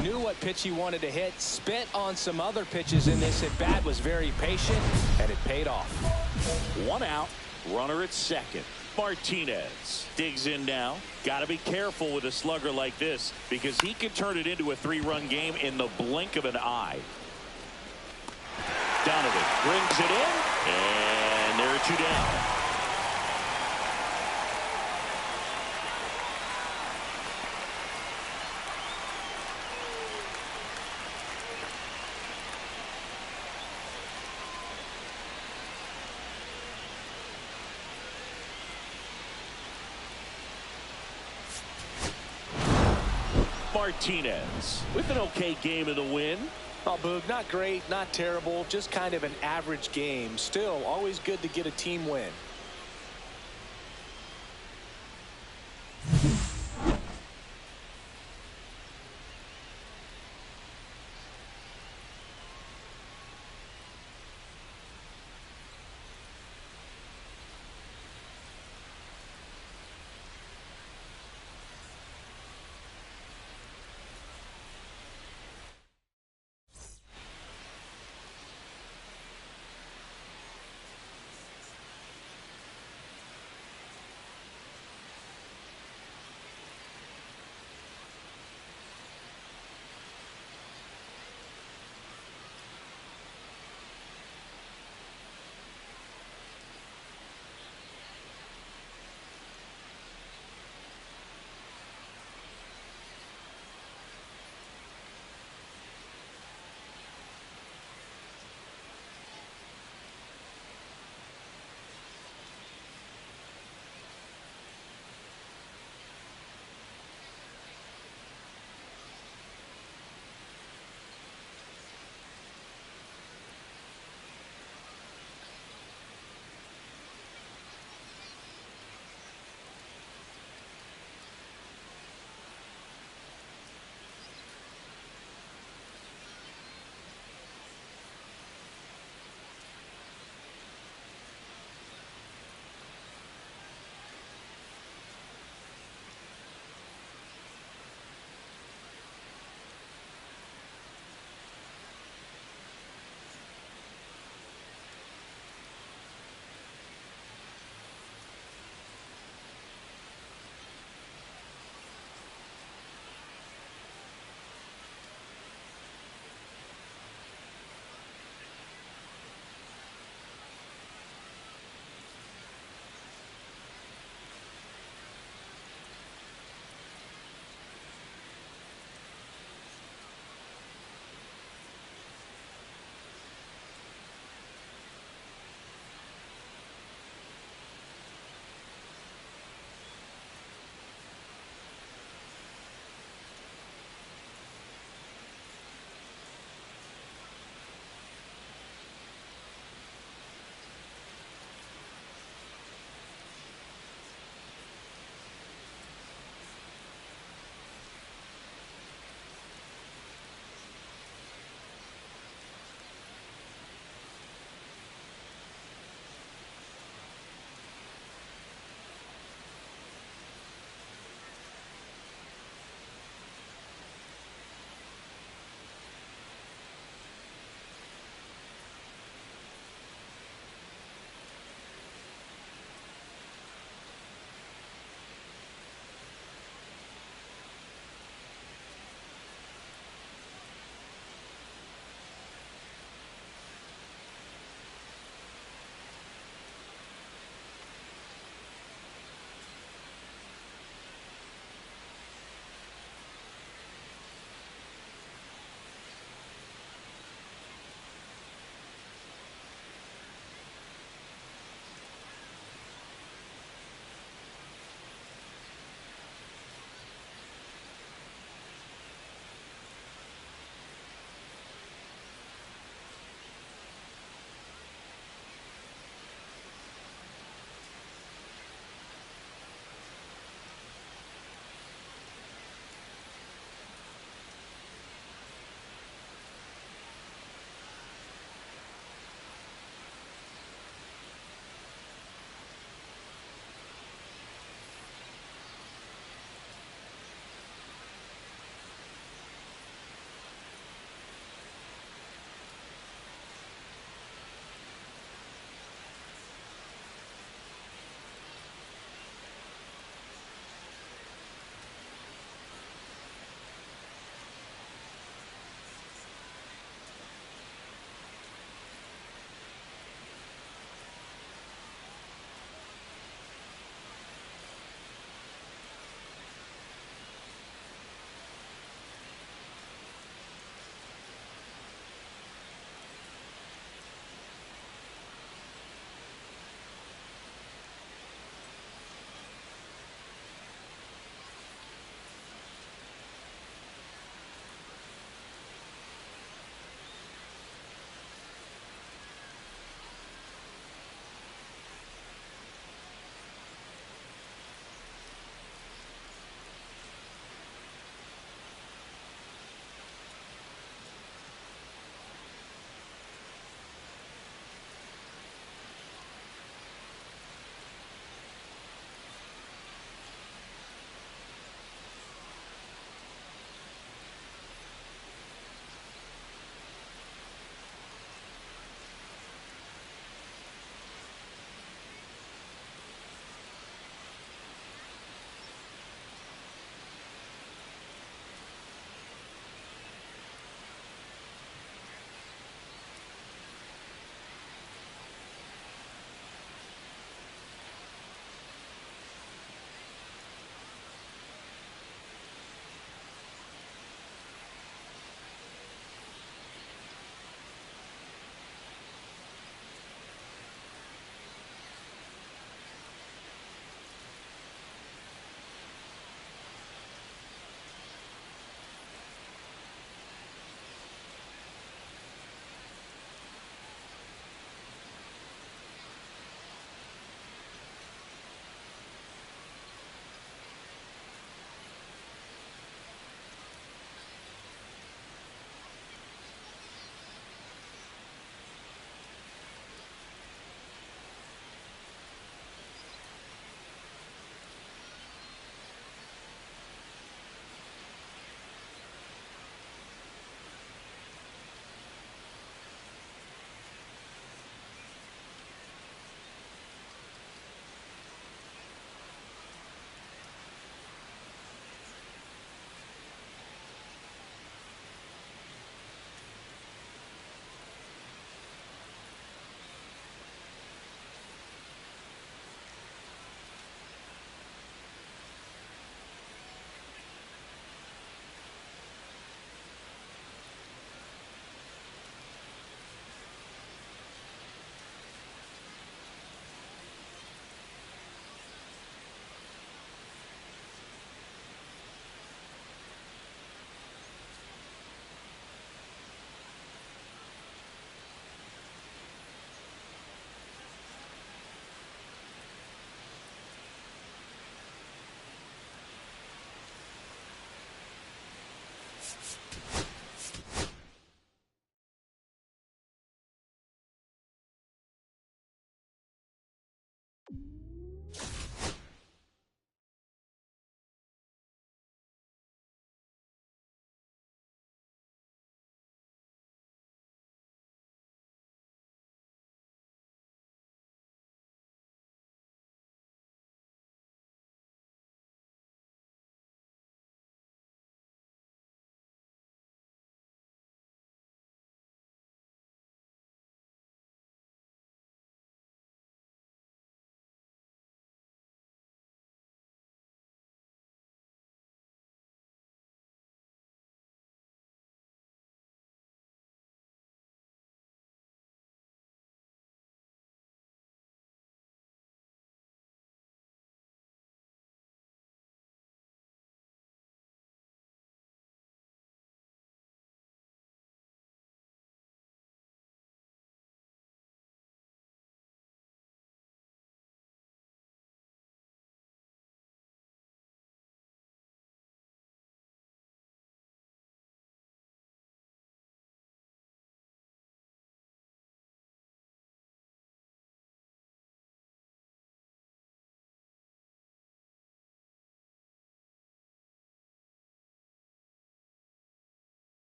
Knew what pitch he wanted to hit, spent on some other pitches in this at bat, was very patient, and it paid off. 1 out, runner at second. Martinez digs in now. Got to be careful with a slugger like this because he can turn it into a 3-run game in the blink of an eye. Donovan brings it in, and there are 2 down. Martinez with an okay game in the win. Oh, Boog, not great, not terrible, just kind of an average game. Still, always good to get a team win.